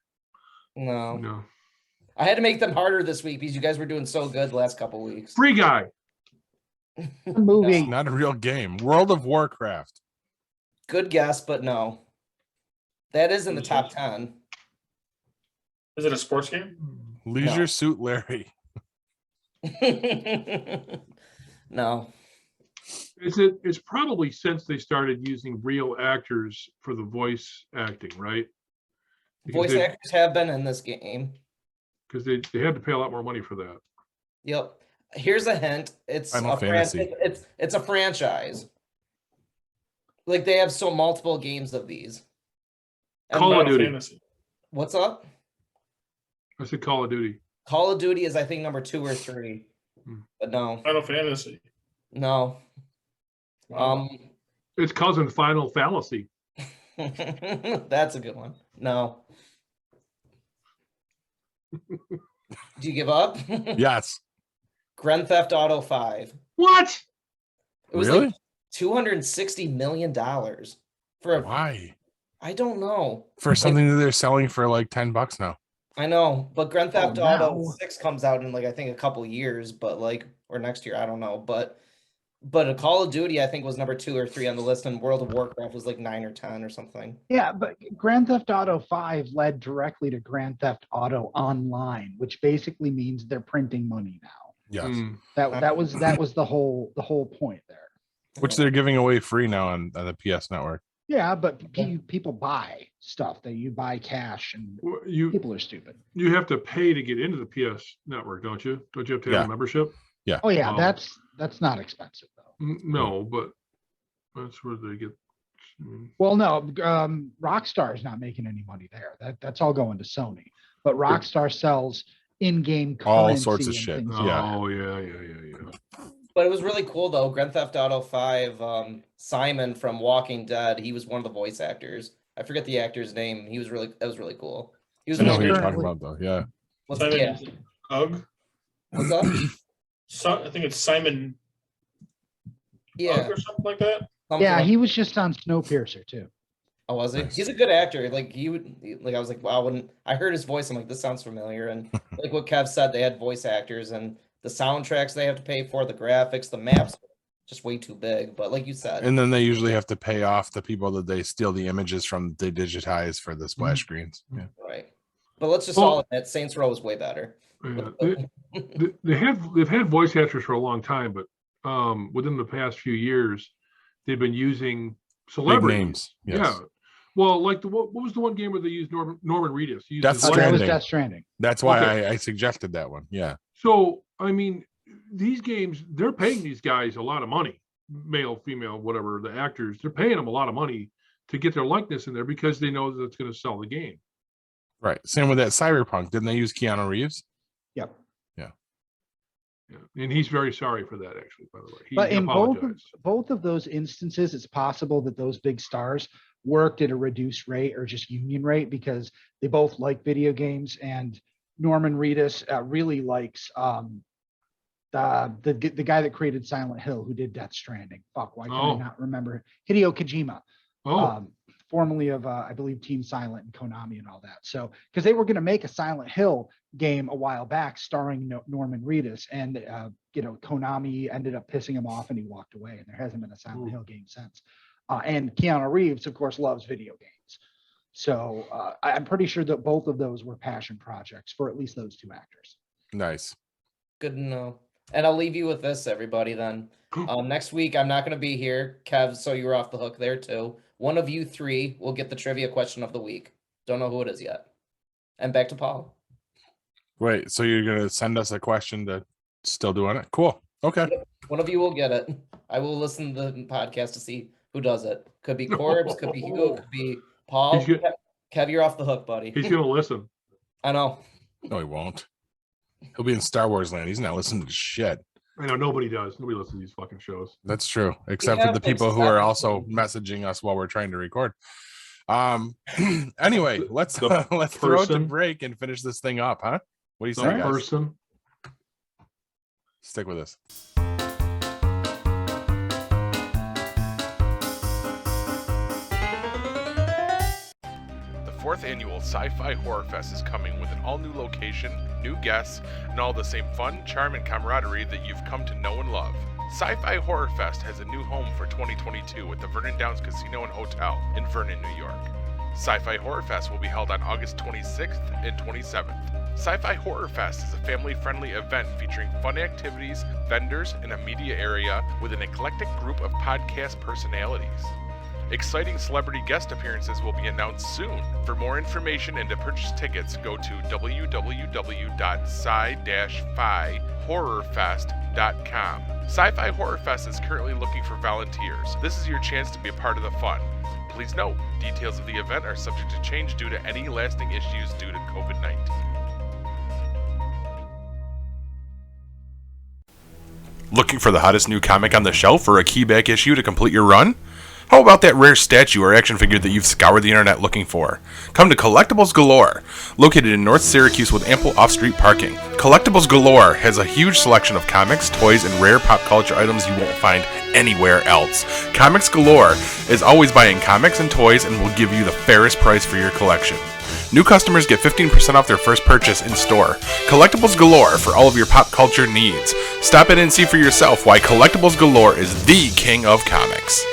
no. no. I had to make them harder this week because you guys were doing so good the last couple weeks. Free Guy. Movie. Not a real game. World of Warcraft. Good guess, but no. That is in the top 10. Is it a sports game? Leisure No. Suit Larry. No. It's probably since they started using real actors for the voice acting, right? Voice actors have been in this game. Because they had to pay a lot more money for that. Yep. Here's a hint. It's Final a Fantasy. It's a franchise. Like they have so multiple games of these. And Call of Final Duty. Fantasy. what's up? I said Call of Duty. Call of Duty is I think number 2 or 3. But no. Final Fantasy. No. It's cousin Final Fallacy. That's a good one. No. Do you give up? Yes. Grand Theft Auto 5. What? It was Really? like $260 million for a, Why? I don't know. For something that they're selling for like $10 now. I know, but Grand Theft Oh, Auto now. 6 comes out in like I think a couple years, but like or next year, I don't know. But a Call of Duty I think was number 2 or 3 on the list, and World of Warcraft was like 9 or 10 or something. Yeah, but Grand Theft Auto 5 led directly to Grand Theft Auto Online, which basically means they're printing money now. Yes. Mm. That was the whole point there. Which they're giving away free now on the PS Network. Yeah, but people buy stuff that you buy cash, and Well, You people are stupid. have to pay to get into the PS network, don't you? Don't you have to have Yeah. a membership? Oh yeah, Oh. that's not expensive though. No, but that's where they get. Well, no, Rockstar is not making any money there. That's all going to Sony. But Rockstar sells in-game All currency sorts of and shit. things Yeah. Oh yeah. But it was really cool though. Grand Theft Auto 5, Simon from Walking Dead, he was one of the voice actors. I forget the actor's name. That was really cool. He was I know one what of you're the- talking about though. Yeah. what's- yeah. Ugg. What's up? I think it's Simon Yeah. Ugg or something like that. something Yeah, like- he was just on Snowpiercer too. Oh, was he? Nice. He's a good actor. Like he would like I was like, wow, when I heard his voice, I'm like, this sounds familiar. And like what Kev said, they had voice actors and the soundtracks they have to pay for, the graphics, the maps, just way too big. But like you said, And then they usually have to pay off the people that they steal the images from, they digitize for the splash screens. Yeah. right. But let's just Well- all admit Saints Row is way better. Yeah. They've had voice actors for a long time, but within the past few years, they've been using Big celebrities. names. Yes. Yeah. Well, like what was the one game where they used Norman Reedus? He used Death his voice- That was Stranding. Death Stranding. That's why Okay. I suggested that one. Yeah. So I mean, these games, they're paying these guys a lot of money, male, female, whatever, the actors, they're paying them a lot of money to get their likeness in there because they know that it's going to sell the game. Right. Same with that Cyberpunk. Didn't they use Keanu Reeves? Yep. Yeah. And he's very sorry for that, actually, by the way. But He in apologized. both of those instances, it's possible that those big stars worked at a reduced rate or just union rate because they both like video games. And Norman Reedus really likes the guy that created Silent Hill, who did Death Stranding. Fuck, why can Oh. I not remember? Hideo Kojima. Oh, Formerly of I believe Team Silent and Konami and all that. So because they were going to make a Silent Hill game a while back starring Norman Reedus, and Konami ended up pissing him off and he walked away, and there hasn't been a Silent Ooh. Hill game since. And Keanu Reeves, of course, loves video games. So I'm pretty sure that both of those were passion projects for at least those two actors. Nice. Good to know. And I'll leave you with this, everybody, then. Next week, I'm not going to be here. Kev, so you're off the hook there, too. One of you three will get the trivia question of the week. Don't know who it is yet. And back to Paul. Wait, so you're gonna send us a question to still doing it? Cool. Okay. One of you will get it. I will listen to the podcast to see who does it. Could be Corbs, could be Hugh, could be Paul. He's good. Kev, you're off the hook, buddy. He's gonna listen. I know. No, he won't. He'll be in Star Wars land. He's not listening to shit. I know nobody does. Nobody listens to these fucking shows. That's true, except for the people who are also messaging us while we're trying to record. Anyway, let's throw it to break and finish this thing up, huh? What do you say, guys? Person. Stick with us. The 4th annual Sci-Fi Horror Fest is coming with an all-new location, new guests, and all the same fun, charm, and camaraderie that you've come to know and love. Sci-Fi Horror Fest has a new home for 2022 at the Vernon Downs Casino and Hotel in Vernon, New York. Sci-Fi Horror Fest will be held on August 26th and 27th. Sci-Fi Horror Fest is a family-friendly event featuring fun activities, vendors, and a media area with an eclectic group of podcast personalities. Exciting celebrity guest appearances will be announced soon. For more information and to purchase tickets, go to www.sci-fi-horrorfest.com. Sci-Fi Horror Fest is currently looking for volunteers. This is your chance to be a part of the fun. Please note, details of the event are subject to change due to any lasting issues due to COVID-19. Looking for the hottest new comic on the shelf or a keyback issue to complete your run? How about that rare statue or action figure that you've scoured the internet looking for? Come to Collectibles Galore, located in North Syracuse with ample off-street parking. Collectibles Galore has a huge selection of comics, toys, and rare pop culture items you won't find anywhere else. Comics Galore is always buying comics and toys and will give you the fairest price for your collection. New customers get 15% off their first purchase in store. Collectibles Galore for all of your pop culture needs. Stop in and see for yourself why Collectibles Galore is the king of comics.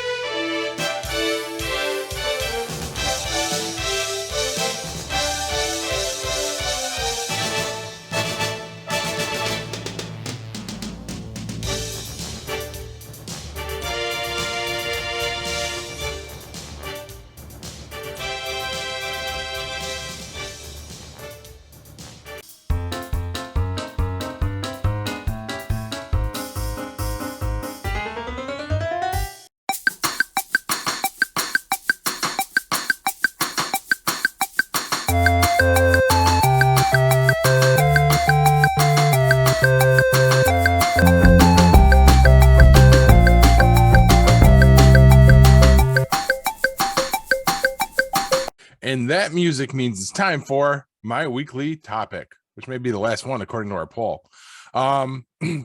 And that music means it's time for my weekly topic, which may be the last one according to our poll.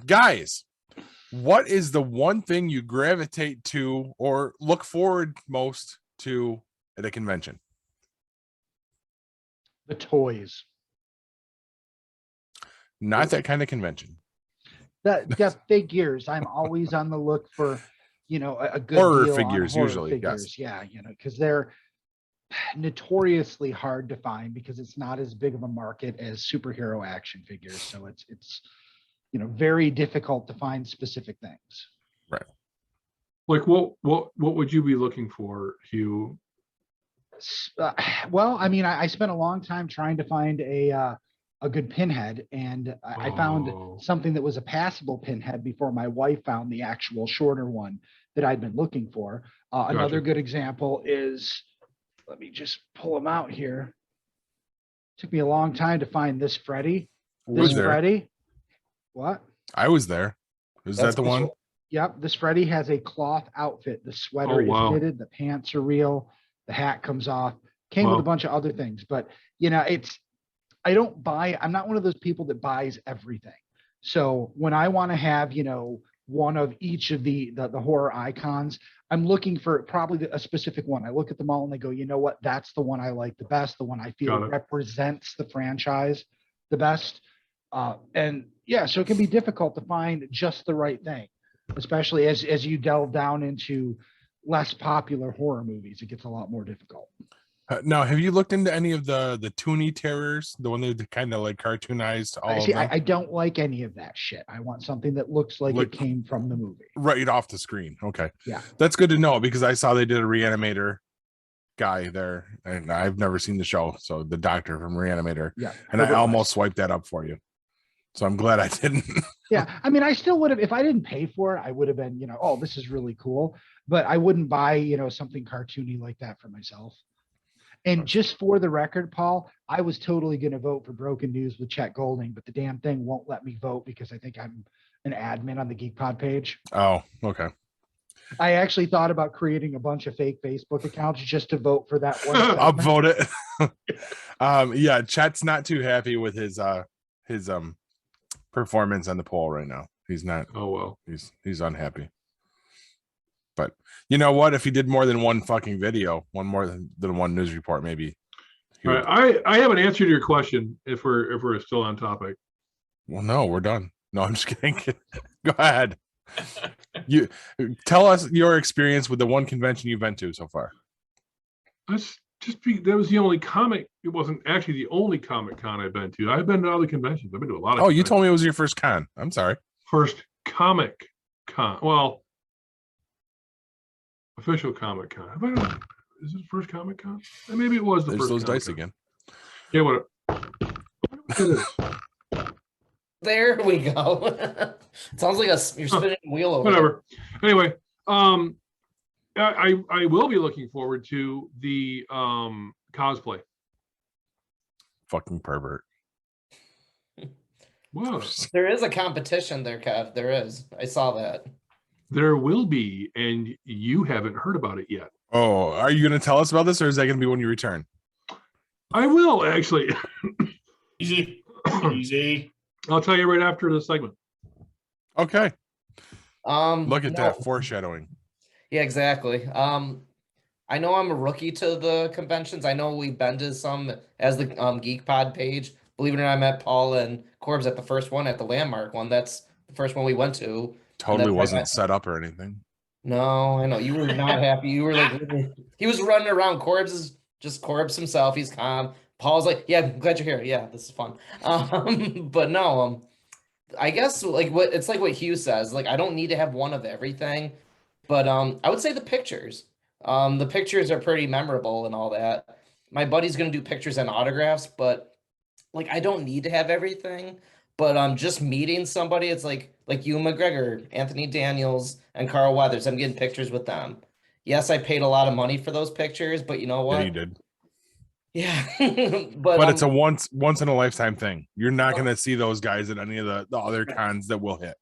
Guys, what is the one thing you gravitate to or look forward most to at a convention? The toys. Not that kind of convention. The figures. I'm always on the look for, a good Horror deal on figures horror usually, figures. yes. Yeah, because they're notoriously hard to find because it's not as big of a market as superhero action figures. So it's very difficult to find specific things. Right. Like what would you be looking for, Hugh? Well, I mean, I spent a long time trying to find a good pinhead, and I found something that was a passable pinhead before my wife found the actual shorter one that I'd been looking for. Another good example is, let me just pull them out here. Took me a long time to find this Freddy. This Freddy. What? I was there. Is that the one? Yep. This Freddy has a cloth outfit. The sweater is knitted. The pants are real. The hat comes off. Came with a bunch of other things, but I'm not one of those people that buys everything. So when I want to have, one of each of the horror icons, I'm looking for probably a specific one. I look at them all and I go, you know what? That's the one I like the best. The one I feel represents the franchise the best. So it can be difficult to find just the right thing, especially as you delve down into less popular horror movies. It gets a lot more difficult. Now, have you looked into any of the Toonie Terrors, the one that kind of like cartoonized all See, of them? I don't like any of that shit. I want something that looks like Look- it came from the movie. Right off the screen. Okay. Yeah. That's good to know because I saw they did a Reanimator guy there, and I've never seen the show. So the doctor from Reanimator, Yeah. and I Herbert almost West. swiped that up for you. So I'm glad I didn't. Yeah. I mean, I still would have, if I didn't pay for it, I would have been, oh, this is really cool. But I wouldn't buy, something cartoony like that for myself. And just for the record, Paul, I was totally going to vote for Broken News with Chet Golding, but the damn thing won't let me vote because I think I'm an admin on the Geek Pod page. Oh, okay. I actually thought about creating a bunch of fake Facebook accounts just to vote for that one. Upvote it. Yeah, Chet's not too happy with his performance on the poll right now. He's not. Oh well. He's unhappy. But you know what? If he did more than one fucking video, one more than one news report, maybe. he All would- right, I have an answer to your question if we're still on topic. Well, no, we're done. No, I'm just kidding. Go ahead. You tell us your experience with the one convention you've been to so far. That was the only comic. It wasn't actually the only Comic Con I've been to. I've been to other conventions. I've been to a lot of. Oh, you told me it was your first con. I'm sorry. First Comic Con. Well, official Comic Con. Is it the first Comic Con? Maybe it was the There's first. those dice Comic-Con. again. Yeah, what? It is. There we go. It sounds like you're spinning a wheel over. Whatever. Anyway, I will be looking forward to the cosplay. Fucking pervert. Wow. There is a competition there, Kev. There is. I saw that. There will be, and you haven't heard about it yet. Oh, are you going to tell us about this, or is that going to be when you return? I will actually. Easy. Easy. I'll tell you right after the segment. Okay. Look Look at that foreshadowing. Yeah, exactly. I know I'm a rookie to the conventions. I know we've been to some as the Geek Pod page. Believe it or not, I met Paul and Corbs at the first one, at the Landmark one. That's the first one we went to. Totally that's wasn't right. set up or anything. No, I know you were not happy. You were like, he was running around. Corbs is just Corbs himself. He's calm. Paul's like, yeah, I'm glad you're here. Yeah, this is fun. But no, I guess like what Hugh says. Like, I don't need to have one of everything, but I would say the pictures. The pictures are pretty memorable and all that. My buddy's gonna do pictures and autographs, but like I don't need to have everything. But just meeting somebody, it's like Hugh McGregor, Anthony Daniels, and Carl Weathers. I'm getting pictures with them. Yes, I paid a lot of money for those pictures, but you know what? Yeah, you did. Yeah, But it's a once in a lifetime thing. You're not going to see those guys at any of the other cons that will hit.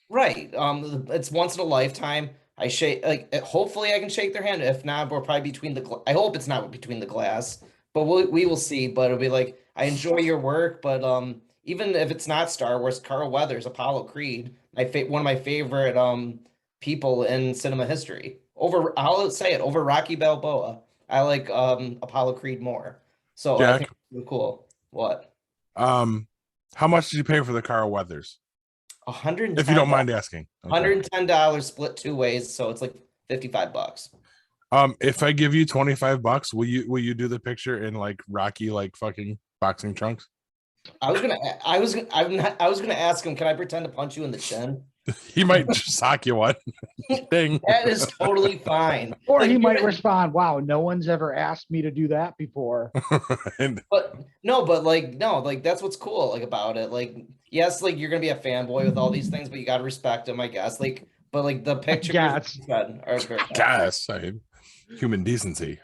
right. It's once in a lifetime. I shake hopefully I can shake their hand. If not, we're probably between I hope it's not between the glass, but we will see. But it'll be like, I enjoy your work, but even if it's not Star Wars, Carl Weathers, Apollo Creed, one of my favorite people in cinema history. I'll say it, over Rocky Balboa. I like Apollo Creed more. So Jack? I think it's really cool. What? How much did you pay for the Carl Weathers? $110. If you don't mind asking. Okay. $110 split 2 ways, so it's like $55. If I give you $25, will you do the picture in like Rocky fucking boxing trunks? I was gonna ask him, can I pretend to punch you in the chin? He might sock you one. Ding. That is totally fine. Or Like, he might you're- respond, wow, no one's ever asked me to do that before. And But that's what's cool about it. Like, yes, like you're gonna be a fanboy with all these things, but you gotta respect them, I guess. But the pictures Yes. are very gas, human decency.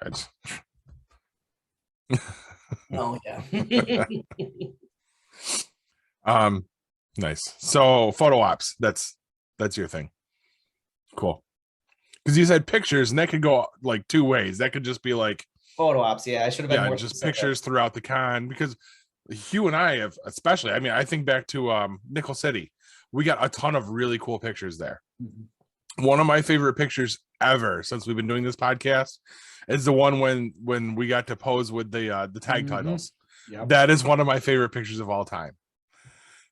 Oh yeah. Nice. So photo ops, that's your thing. Cool. Because you said pictures, and that could go like 2 ways. That could just be like, Photo ops, yeah. I should have been yeah, more just specific. pictures throughout the con. Because Hugh and I have, especially, I mean, I think back to Nickel City. We got a ton of really cool pictures there. One of my favorite pictures ever since we've been doing this podcast is the one when we got to pose with the tag titles. Yep. That is one of my favorite pictures of all time.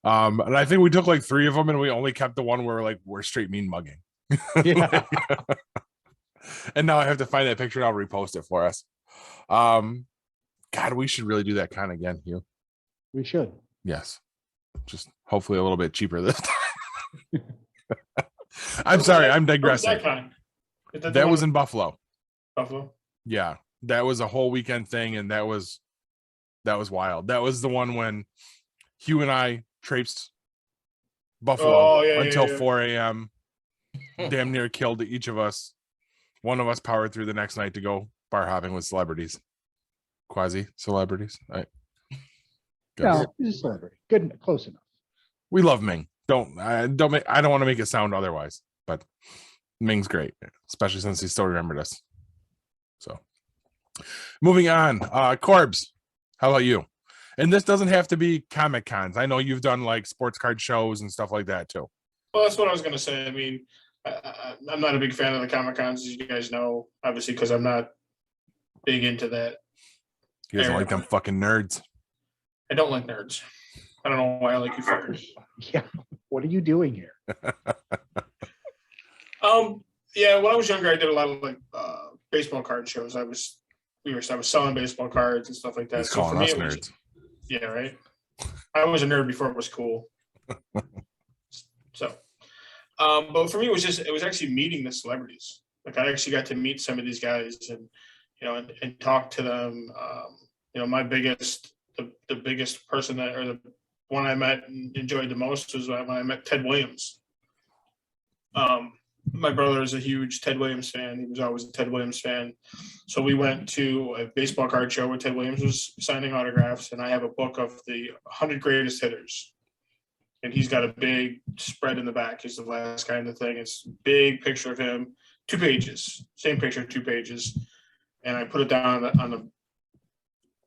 And I think we took like 3 of them, and we only kept the one where we're straight mean mugging. Yeah. And now I have to find that picture and I'll repost it for us. God, we should really do that kind again, Hugh. We should. Yes. Just hopefully a little bit cheaper this time. I'm sorry, I'm digressing. That was in Buffalo. Buffalo. Yeah. That was a whole weekend thing, and that was wild. That was the one when Hugh and I traipsed Buffalo until 4 a.m. Damn near killed each of us. One of us powered through the next night to go bar hopping with celebrities. Quasi celebrities. No, he's a celebrity. Good, close enough. We love Ming. I don't want to make it sound otherwise, but Ming's great, especially since he still remembered us. So moving on, Corbs, how about you? And this doesn't have to be Comic Cons. I know you've done like sports card shows and stuff like that too. Well, that's what I was going to say. I mean, I'm not a big fan of the Comic Cons, as you guys know, obviously, because I'm not big into that. You guys don't like them fucking nerds. I don't like nerds. I don't know why I like you fuckers. Yeah. What are you doing here? Yeah, when I was younger, I did a lot of like baseball card shows. I was selling baseball cards and stuff like that. He's calling us nerds. Yeah, right. I was a nerd before it was cool. So, but for me, it was actually meeting the celebrities. Like I actually got to meet some of these guys and and talk to them. My the biggest person the one I met and enjoyed the most was when I met Ted Williams. My brother is a huge Ted Williams fan. He was always a Ted Williams fan. So we went to a baseball card show where Ted Williams was signing autographs, and I have a book of the 100 greatest hitters. And he's got a big spread in the back. He's the last guy in the thing. It's a big picture of him, 2 pages, same picture, 2 pages. And I put it down on the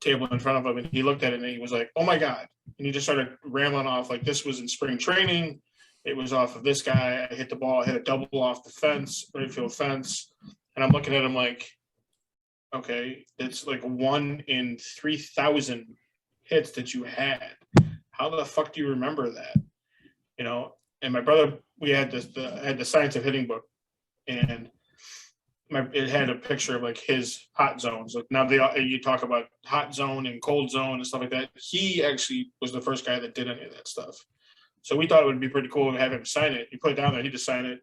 table in front of him, and he looked at it and he was like, "Oh my God." And he just started rambling off like this was in spring training. It was off of this guy. I hit the ball, I hit a double off the fence, right field fence. And I'm looking at him like, okay, it's like 1 in 3,000 hits that you had. How the fuck do you remember that? And my brother, we had the Science of Hitting book, and it had a picture of like his hot zones. Like now you talk about hot zone and cold zone and stuff like that. He actually was the first guy that did any of that stuff. So we thought it would be pretty cool to have him sign it. He put it down there, he just signed it.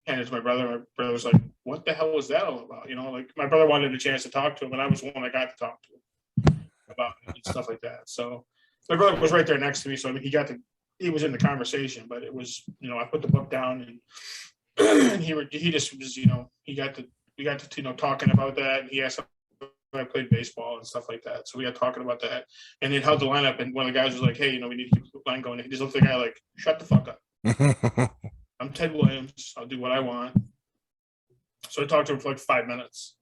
And it's my brother. My brother was like, "What the hell was that all about?" Like my brother wanted a chance to talk to him, and I was the one that got to talk to him about it and stuff like that. So my brother was right there next to me. So I mean, he was in the conversation, but it was, I put the book down and he just was, we got to talking about that. And he asked if I played baseball and stuff like that. So we got talking about that, and then held the lineup. And one of the guys was like, "Hey, we need to keep the line going." And he just looked at the guy like, "Shut the fuck up. I'm Ted Williams. I'll do what I want." So I talked to him for like 5 minutes,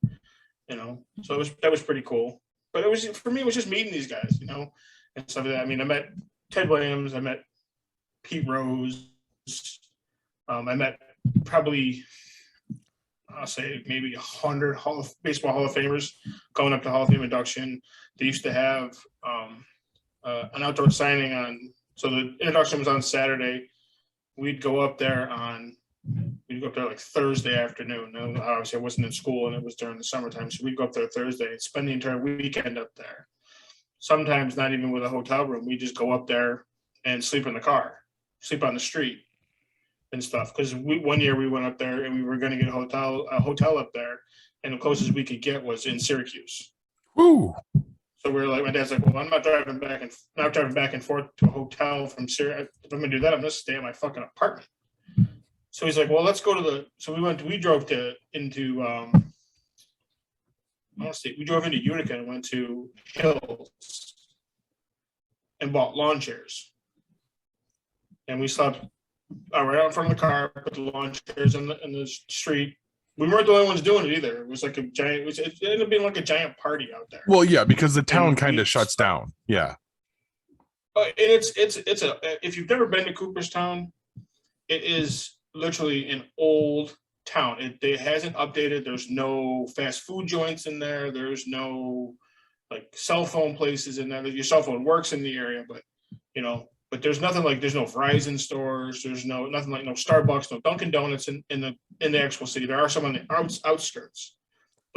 so that was pretty cool. But for me, it was just meeting these guys, and stuff like that. I mean, I met Ted Williams. I met Pete Rose. I met probably, I'll say maybe 100 baseball Hall of Famers going up to Hall of Fame induction. They used to have an outdoor signing on. So the introduction was on Saturday. We'd go up there like Thursday afternoon. And obviously I wasn't in school and it was during the summertime. So we'd go up there Thursday and spend the entire weekend up there. Sometimes not even with a hotel room. We just go up there and sleep in the car, sleep on the street and stuff. Because one year we went up there and we were going to get a hotel up there, and the closest we could get was in Syracuse. Woo! So we were like, my dad's like, "Well, I'm not driving back and forth to a hotel from Syracuse. If I'm going to do that, I'm going to stay in my fucking apartment." So he's like, "Well, let's go to we drove into Utica and went to Hills and bought lawn chairs. And we slept right out in front of the car, put the lawn chairs in the street. We weren't the only ones doing it either. It was like it ended up being like a giant party out there. Well, yeah, because the town kind of shuts down. Yeah. And if you've never been to Cooperstown, it is literally an old town. It hasn't updated. There's no fast food joints in there. There's no like cell phone places in there. Your cell phone works in the area, but but there's nothing like, there's no Verizon stores. There's nothing like no Starbucks, no Dunkin' Donuts in the actual city. There are some on the outskirts,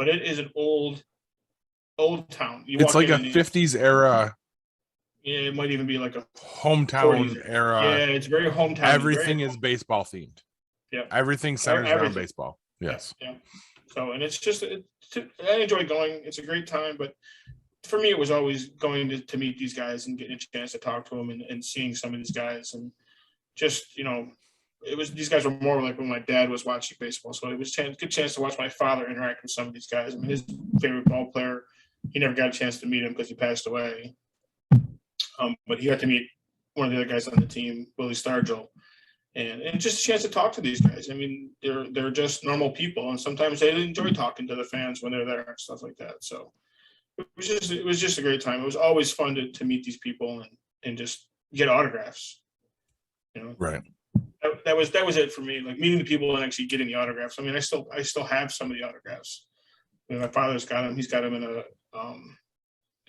but it is an old town. You It's walk like a in and 50s era yeah, it might even be like a hometown 40s. era. Yeah, it's very hometown. Everything Very, is baseball themed. Yeah. Everything centers around Everything. baseball. Yes. Yeah. So, and it's just, I enjoy going. It's a great time, but for me, it was always going to meet these guys and getting a chance to talk to them and seeing some of these guys and just, these guys were more like when my dad was watching baseball. So it was a good chance to watch my father interact with some of these guys. I mean, his favorite ball player, he never got a chance to meet him because he passed away. But he got to meet one of the other guys on the team, Willie Stargell, and just a chance to talk to these guys. I mean, they're just normal people, and sometimes they enjoy talking to the fans when they're there and stuff like that. So it was just a great time. It was always fun to meet these people and just get autographs. Right. That was it for me. Like meeting the people and actually getting the autographs. I mean, I still have some of the autographs. My father's got them. He's got them in a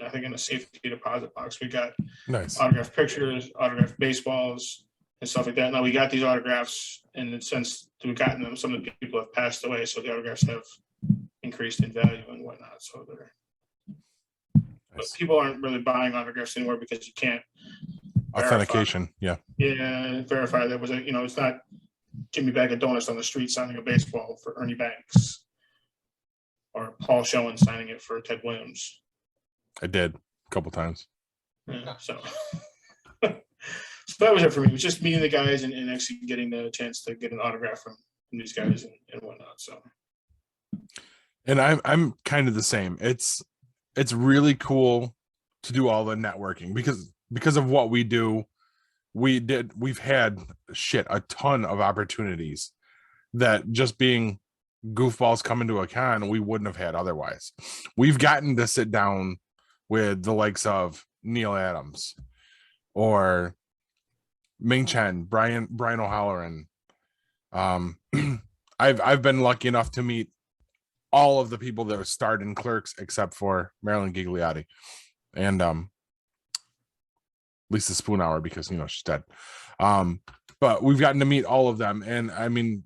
I think in a safety deposit box. We got Nice. autographed pictures, autographed baseballs, and stuff like that. Now we got these autographs, and since we've gotten them, some of the people have passed away, so the autographs have increased in value and whatnot. So but people aren't really buying autographs anymore because you can't Authentication. verify that was it's not Jimmy Bag of Donuts on the street signing a baseball for Ernie Banks or Paul Schoen signing it for Ted Williams. I did a couple times. Yeah, so that was it for me. It was just meeting the guys and actually getting the chance to get an autograph from these guys and whatnot. So, and I'm kind of the same. It's really cool to do all the networking because of what we do. We've had a ton of opportunities that just being goofballs coming to a con we wouldn't have had otherwise. We've gotten to sit down with the likes of Neil Adams or Ming Chen, Brian O'Halloran. I've been lucky enough to meet all of the people that starred in Clerks except for Marilyn Gigliotti and Lisa Spoonhour because she's dead. But we've gotten to meet all of them, and I mean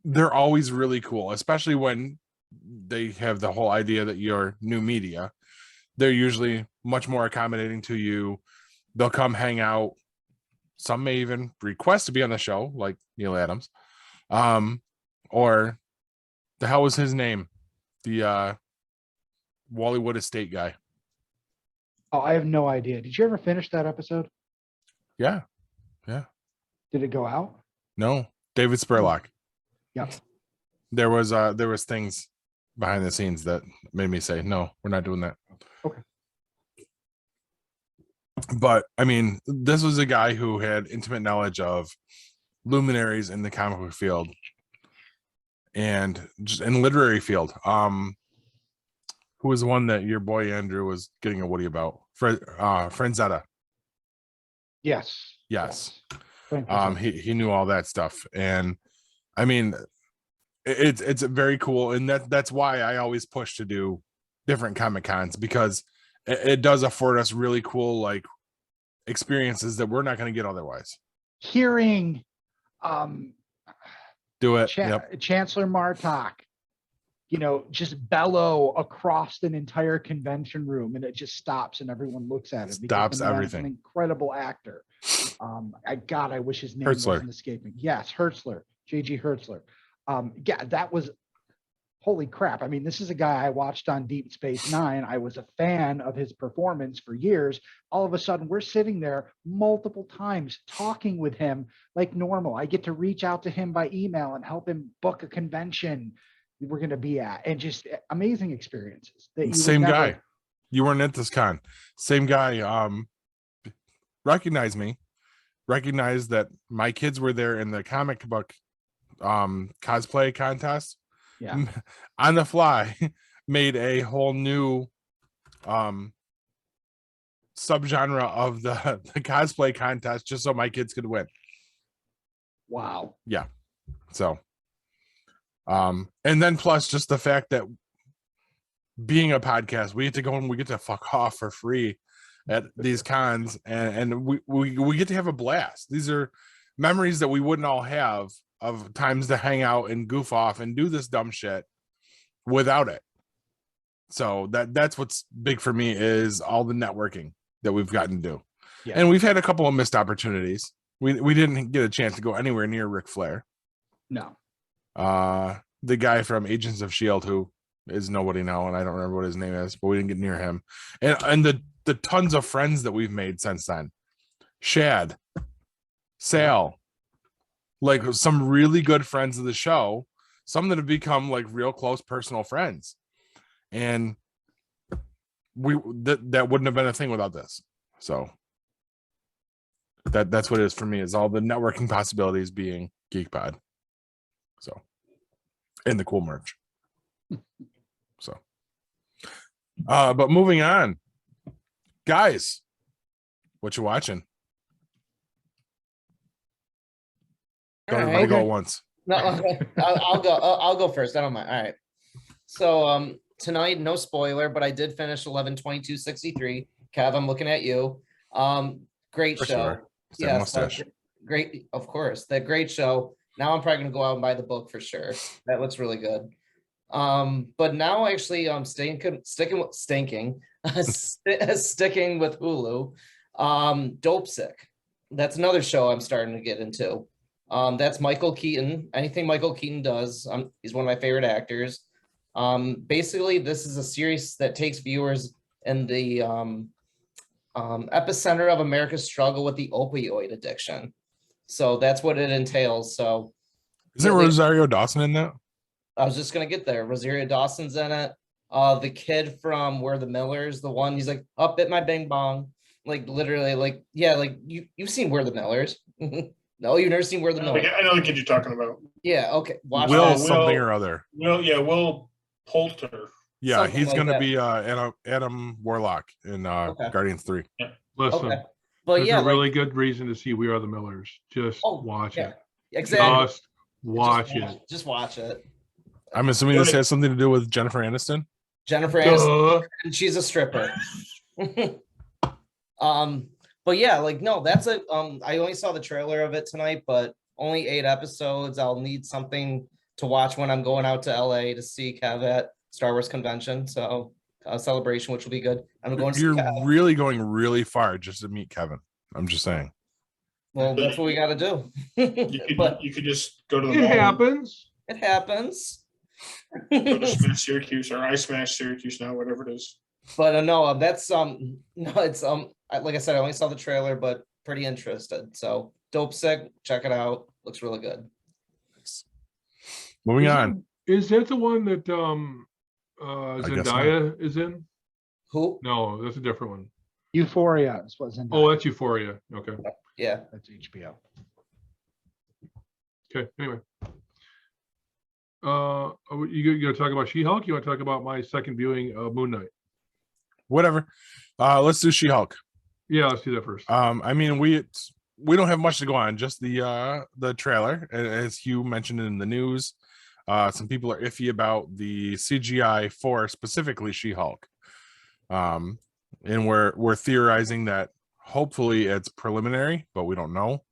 they're always really cool, especially when they have the whole idea that you're new media. They're usually much more accommodating to you. They'll come hang out. Some may even request to be on the show, like Neil Adams. Or the hell was his name? The Wallywood Estate guy. Oh, I have no idea. Did you ever finish that episode? Yeah. Did it go out? No, David Spurlock. Yeah. There was things behind the scenes that made me say, no, we're not doing that. Okay. But I mean, this was a guy who had intimate knowledge of luminaries in the comic book field and just in literary field. Who was the one that your boy Andrew was getting a Woody about? Franzetta. Yes. He knew all that stuff, and I mean, it's very cool, and that's why I always push to do different Comic Cons because it does afford us really cool experiences that we're not going to get otherwise. Hearing Do it. Chancellor Martok, just bellow across an entire convention room, and it just stops and everyone looks at it. Stops the man is everything. An incredible actor. I wish his name Hertzler. wasn't escaping. Yes, Hertzler, J.G. Hertzler. That was holy crap. I mean, this is a guy I watched on Deep Space Nine. I was a fan of his performance for years. All of a sudden, we're sitting there multiple times talking with him like normal. I get to reach out to him by email and help him book a convention we're going to be at, and just amazing experiences. Same guy. You weren't at this con. Same guy. Recognized me. Recognized that my kids were there in the comic book cosplay contest. Yeah. On the fly, made a whole new subgenre of the cosplay contest just so my kids could win. Wow. Yeah. So and then plus just the fact that being a podcast, we get to go and we get to fuck off for free at these cons, and we get to have a blast. These are memories that we wouldn't all have of times to hang out and goof off and do this dumb shit without it. So that's what's big for me is all the networking that we've gotten to do. Yeah. And we've had a couple of missed opportunities. We didn't get a chance to go anywhere near Ric Flair. No. The guy from Agents of S.H.I.E.L.D. who is nobody now, and I don't remember what his name is, but we didn't get near him. And the tons of friends that we've made since then. Shad, Sal, like some really good friends of the show, some that have become like real close personal friends. And that wouldn't have been a thing without this. So that's what it is for me, is all the networking possibilities being GeekPod. So, and the cool merch. So, but moving on, guys, what you watching? Don't everybody go at once. No, I'll go first. I don't mind. All right. So tonight, no spoiler, but I did finish 11/22/63. Kev, I'm looking at you. Great For show. sure. That mustache. Great, of course. That great show. Now I'm probably gonna go out and buy the book for sure. That looks really good. But now actually I'm sticking with Hulu. Dopesick. That's another show I'm starting to get into. That's Michael Keaton. Anything Michael Keaton does, he's one of my favorite actors. Basically, this is a series that takes viewers in the epicenter of America's struggle with the opioid addiction. So that's what it entails. So isn't Rosario Dawson in that? I was just gonna get there. Rosario Dawson's in it. The kid from We're the Millers, the one he's like, up at my bing bong. Like literally, like, yeah, like you've seen We're the Millers. No, you've never seen We're the Millers. I know the kid you're talking about. Yeah, okay. Watch Will that. something or other. Will Poulter. Yeah, Something he's like gonna that. be Adam Warlock in Guardians 3. Listen, Okay. But there's yeah, a really good reason to see We Are the Millers. Just Oh, watch yeah, it. exactly. Just watch it. Just watch it. I'm assuming this has something to do with Jennifer Aniston. Jennifer Aniston, Duh. and she's a stripper. But yeah, like no, that's I only saw the trailer of it tonight, but only 8 episodes. I'll need something to watch when I'm going out to LA to see Kev at Star Wars convention. So a celebration, which will be good. I'm going to see You're Kev. really going really far just to meet Kevin. I'm just saying. Well, that's what we got to do. But You could just go to the It mall. happens. it happens. Go to Smash Syracuse, or I Smash Syracuse now, whatever it is. But no, that's no, it's like I said, I only saw the trailer, but pretty interested. So Dopesick, check it out. Looks really good. Moving on. Is that the one that guess Zendaya is in? Who? No, that's a different one. Euphoria wasn't. Oh, that's Euphoria. Okay. Yeah. That's HBO. Okay. Anyway. You gonna talk about She-Hulk? You want to talk about my second viewing of Moon Knight? Whatever. Let's do She-Hulk. Yeah, let's do that first. I mean, we don't have much to go on, just the trailer. As Hugh mentioned in the news, some people are iffy about the CGI for specifically She-Hulk. And we're theorizing that hopefully it's preliminary, but we don't know.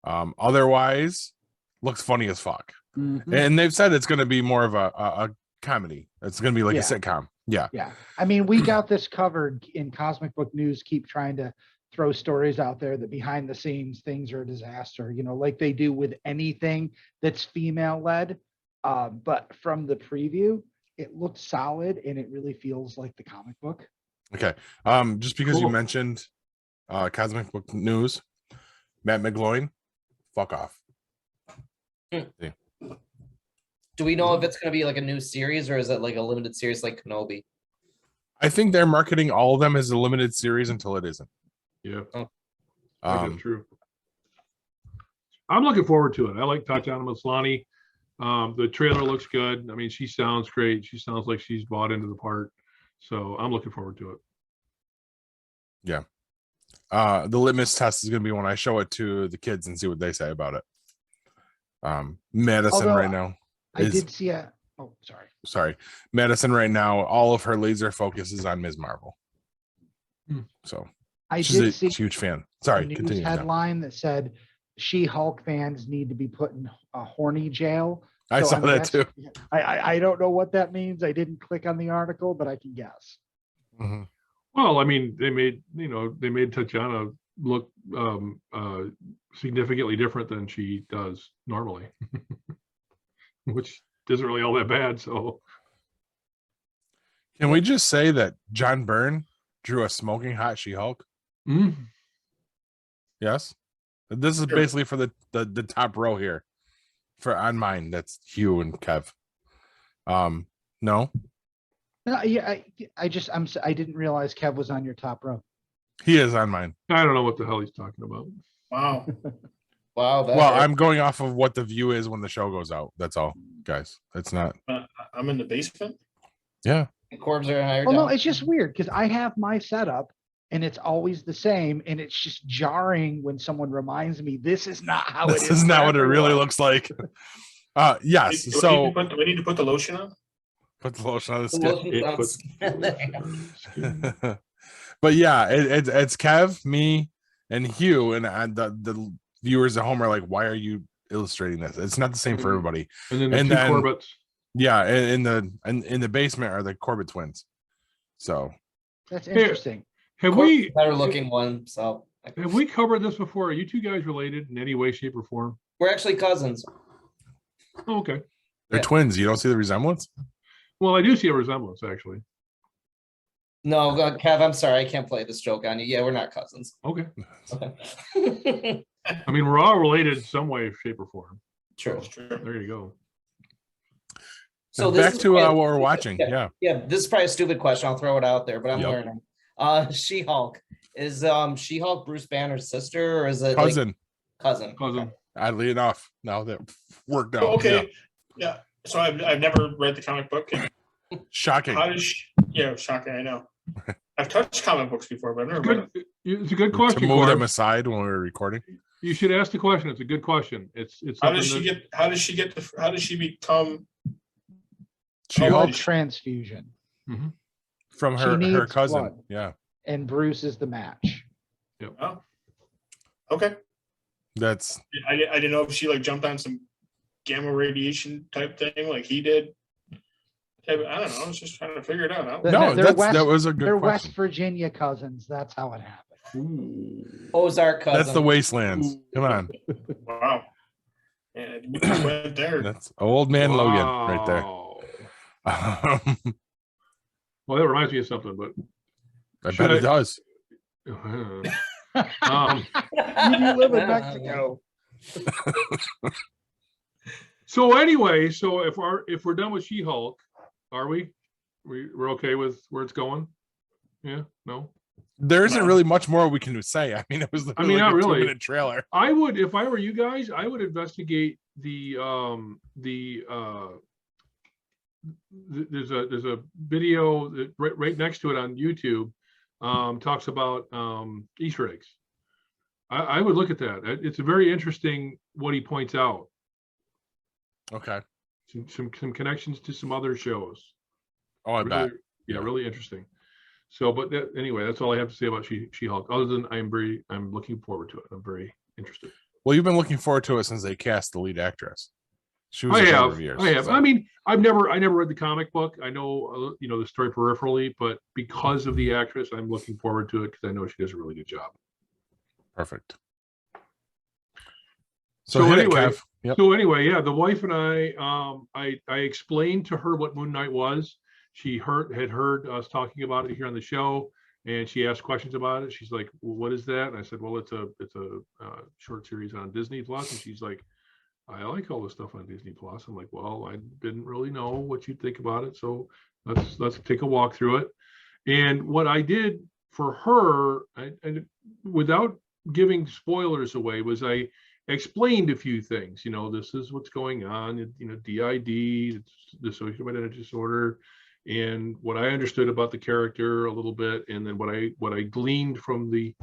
Otherwise, looks funny as fuck. Mhm. And they've said it's going to be more of a comedy. It's going to be like Yeah. a sitcom. Yeah. Yeah. I mean, we got this covered in Cosmic Book News, keep trying to throw stories out there that behind the scenes things are a disaster, like they do with anything that's female led. But from the preview, it looked solid and it really feels like the comic book. Okay. Just because you Cool. mentioned Cosmic Book News, Matt McGloin, fuck off. Do we know if it's going to be like a new series or is it like a limited series like Kenobi? I think they're marketing all of them as a limited series until it isn't. Yeah, Oh. that's true. I'm looking forward to it. I like Tatiana Maslany. The trailer looks good. I mean, she sounds great. She sounds like she's bought into the part. So I'm looking forward to it. The litmus test is going to be when I show it to the kids and see what they say about it. Madison Although right now I is did see sorry. Madison right now, all of her laser focus is on Ms. Marvel. Hmm. So I she's did a see huge fan. a Sorry, news continue. now. headline that said She-Hulk fans need to be put in a horny jail I So, saw mean, that too. I don't know what that means. I didn't click on the article, but I can guess. Mhm. Well, I mean, they made Tatiana look significantly different than she does normally, which isn't really all that bad. So Can we just say that John Byrne drew a smoking hot She-Hulk? Yes. This is Sure. basically for the top row here. For on mine, that's Hugh and Kev. No, No, yeah, I didn't realize Kev was on your top row. he is on mine. I don't know what the hell he's talking about. Wow. Wow. That Well, hurt. I'm going off of what the view is when the show goes out. That's all, guys. It's not. I'm in the basement. Yeah. Corbs are higher Well, no, down. it's just weird because I have my setup and it's always the same, and it's just jarring when someone reminds me this is not how This it is. is for not what it really everyone. looks like. Yes. Do So we need to put the lotion on? put the lotion on the The skin. lotion It sounds- puts- But yeah, it's Kev, me, and Hugh, and the viewers at home are like, "Why are you illustrating this?" It's not the same for everybody. And then the And two then- Corbett's. Yeah, in the basement are the Corbett twins. So That's interesting. Have Corbs we the better looking one. So have we covered this before? Are you two guys related in any way, shape, or form? we're actually cousins. Oh, okay. they're Yeah. twins. You don't see the resemblance? Well, I do see a resemblance actually. No, Kev, I'm sorry, I can't play this joke on you. Yeah, we're not cousins. Okay. Okay. I mean, we're all related in some way, shape, or form. True. That's true. There you go. So Back is to probably- what we're watching. Yeah. Yeah, this is probably a stupid question. I'll throw it out there, but I'm Yep. learning. She-Hulk. Is She-Hulk Bruce Banner's sister, or is it like Cousin, cousin? Cousin. oddly enough, now that worked out. Oh, okay. Yeah. So I've never read the comic book. Yeah. Shocking. How does she, yeah, shocking, I know. I've touched comic books before, but I've never read them. It's a good To question. move them Corbs. aside when we were recording. You should ask the question. It's a good question. It's How does something she that- how does she become She-Hulk Hulk. Transfusion, from she her needs cousin. blood. Yeah. and Bruce is the match. oh, okay. That's I didn't know if she like jumped on some gamma radiation type thing like he did. I don't know. I was just trying to figure it out. They're- no, they're that West- was a good They're question. West Virginia cousins. That's how it happened. Ozark cousin. That's the wastelands. Come on. Wow. And we just went there. That's old man Logan right there. Wow. Well, that reminds me of something, but I Should bet I- it does. You live in Mexico. So anyway, so if we're done with She-Hulk, are we? We're okay with where it's going? Yeah, no. There isn't No. really much more we can say. I mean, it was literally not like a really. 2-minute trailer. I would, if I were you guys, I would investigate there's a video that right next to it on YouTube talks about Easter eggs. I would look at that. It's very interesting what he points out. Okay. Some connections to some other shows. Oh, I bet. Yeah, really interesting. So, but anyway, that's all I have to say about She-Hulk. Other than I'm looking forward to it. I'm very interested. Well, you've been looking forward to it since they cast the lead actress. She was I a fan have. of yours, I have. so. I mean, I never read the comic book. I know, the story peripherally, but because of the actress, I'm looking forward to it because I know she does a really good job. Perfect. So hit it, anyway, Kev. Yep. So anyway, yeah, the wife and I explained to her what Moon Knight was. She had heard us talking about it here on the show, and she asked questions about it. She's like, well, "What is that?" And I said, "Well, it's a short series on Disney Plus." And she's like, "I like all this stuff on Disney Plus." I'm like, "Well, I didn't really know what you'd think about it, so let's take a walk through it." And what I did for her, and without giving spoilers away, was I explained a few things. This is what's going on. DID, it's dissociative identity disorder, and what I understood about the character a little bit, and then what I gleaned from the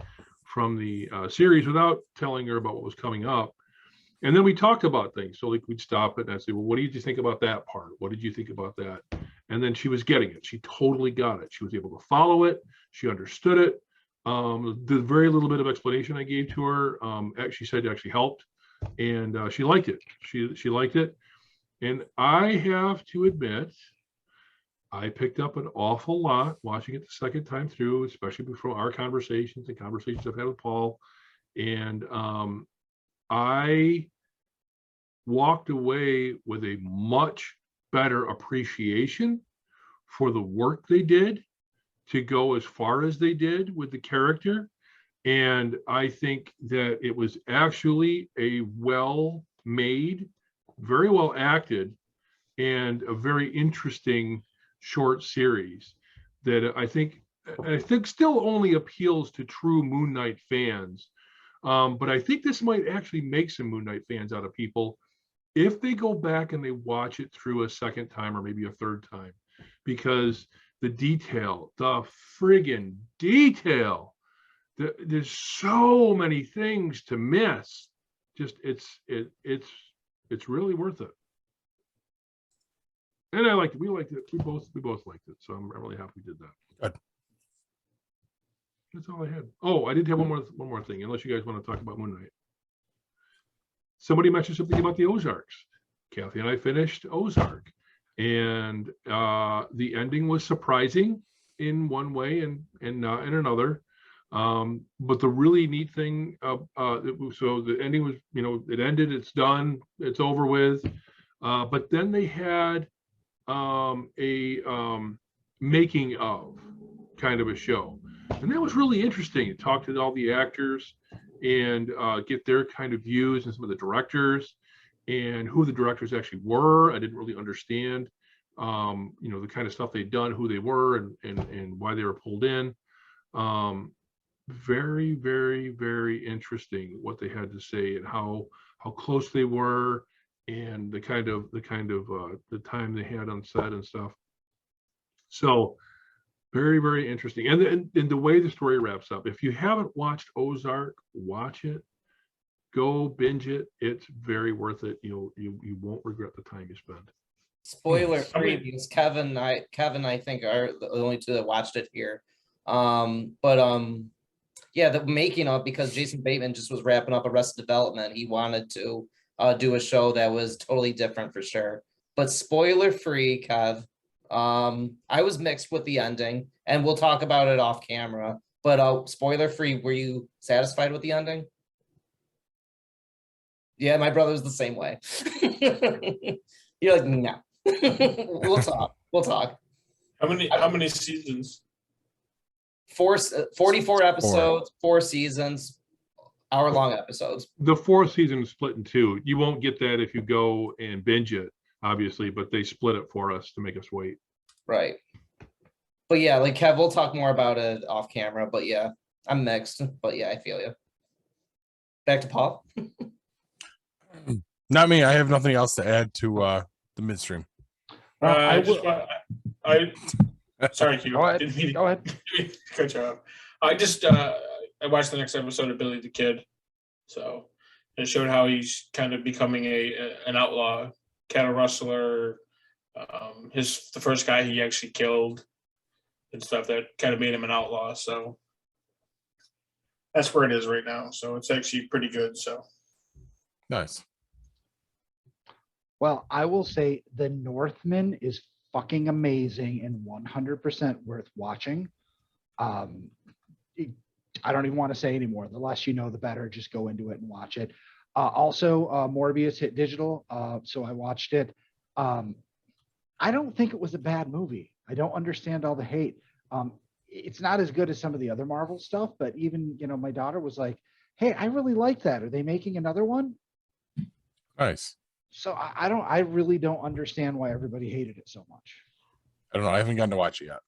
series without telling her about what was coming up. And then we talked about things. So like we'd stop it and I'd say, well, what did you think about that part? What did you think about that? And then she was getting it. She totally got it. She was able to follow it. She understood it. The very little bit of explanation I gave to her, she said it actually helped, and she liked it. She liked it. And I have to admit, I picked up an awful lot watching it the second time through, especially before our conversations and conversations I've had with Paul. And I walked away with a much better appreciation for the work they did to go as far as they did with the character. And I think that it was actually a well-made, very well acted, and a very interesting short series that I think still only appeals to true Moon Knight fans. But I think this might actually make some Moon Knight fans out of people if they go back and they watch it through a second time or maybe a third time, because the detail, the friggin' detail, there's so many things to miss. Just it's really worth it. And I liked it. We liked it. We both liked it. So I'm really happy we did that. Good. That's all I had. Oh, I did have one more thing, unless you guys want to talk about Moon Knight. Somebody mentioned something about the Ozarks. Kathy and I finished Ozark, and the ending was surprising in one way and not in another. But the really neat thing, so the ending was, it ended, it's done, it's over with. But then they had a making of kind of a show, and that was really interesting. It talked to all the actors and get their kind of views, and some of the directors and who the directors actually were. I didn't really understand, the kind of stuff they'd done, who they were, and why they were pulled in. Very, very, very interesting what they had to say and how close they were, and the time they had on set and stuff. So very, very interesting. And the way the story wraps up, if you haven't watched Ozark, watch it, go binge it. It's very worth it. You won't regret the time you spend. Spoiler free, because Kevin, I think are the only two that watched it here. Yeah, the making of, because Jason Bateman just was wrapping up Arrested Development. He wanted to do a show that was totally different for sure. But spoiler free, Kev, I was mixed with the ending, and we'll talk about it off camera. But spoiler free, were you satisfied with the ending? Yeah, my brother's the same way. You're like, no. We'll talk. How many seasons? 44 episodes, 4 seasons, hour-long episodes. The 4th season is split in 2. You won't get that if you go and binge it, obviously, but they split it for us to make us wait. Right. But yeah, like Kev, we'll talk more about it off camera. But yeah, I'm mixed. But yeah, I feel you. Back to Paul. Not me. I have nothing else to add to the midstream. Sorry, Hugh. Go ahead. Didn't mean to- Go ahead. Good job. I watched the next episode of Billy the Kid. So it showed how he's kind of becoming an outlaw, cattle rustler. The first guy he actually killed and stuff that kind of made him an outlaw. So that's where it is right now. So it's actually pretty good. So Nice. Well, I will say the Northman is fucking amazing and 100% worth watching. I don't even want to say anymore. The less you know, the better. Just go into it and watch it. Also, Morbius hit digital, so I watched it. I don't think it was a bad movie. I don't understand all the hate. It's not as good as some of the other Marvel stuff, but even, my daughter was like, hey, I really like that. Are they making another one? Nice. So I really don't understand why everybody hated it so much. I don't know. I haven't gotten to watch it yet.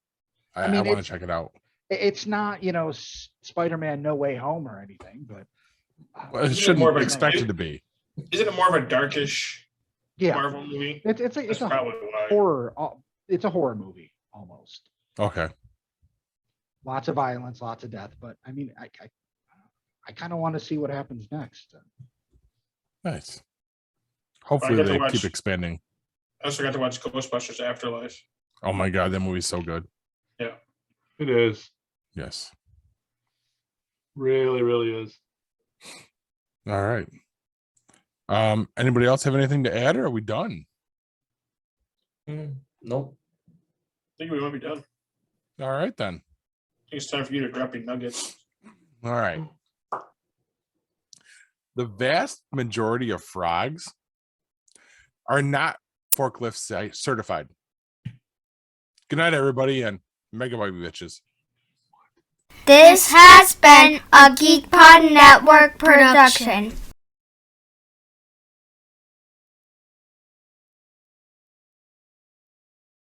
I want to check it out. It's not, Spider-Man No Way Home or anything, but Well, it Isn't it shouldn't more of be a- expected to be. isn't it more of a darkish yeah, Marvel movie? it's That's a probably why. horror. It's a horror movie almost. Okay. Lots of violence, lots of death, but I mean, I kind of want to see what happens next. Nice. Hopefully got to they watch- keep expanding. I also got to watch Ghostbusters Afterlife. Oh my god, that movie's so good. It is. Yes. Really, really is. All right. Anybody else have anything to add, or are we done? Nope. I think we might be done. All right then. I think it's time for you to drop your nuggets. All right. The vast majority of frogs are not forklift certified. Good night, everybody, and megabyte bitches. This has been a GeekPod Network production.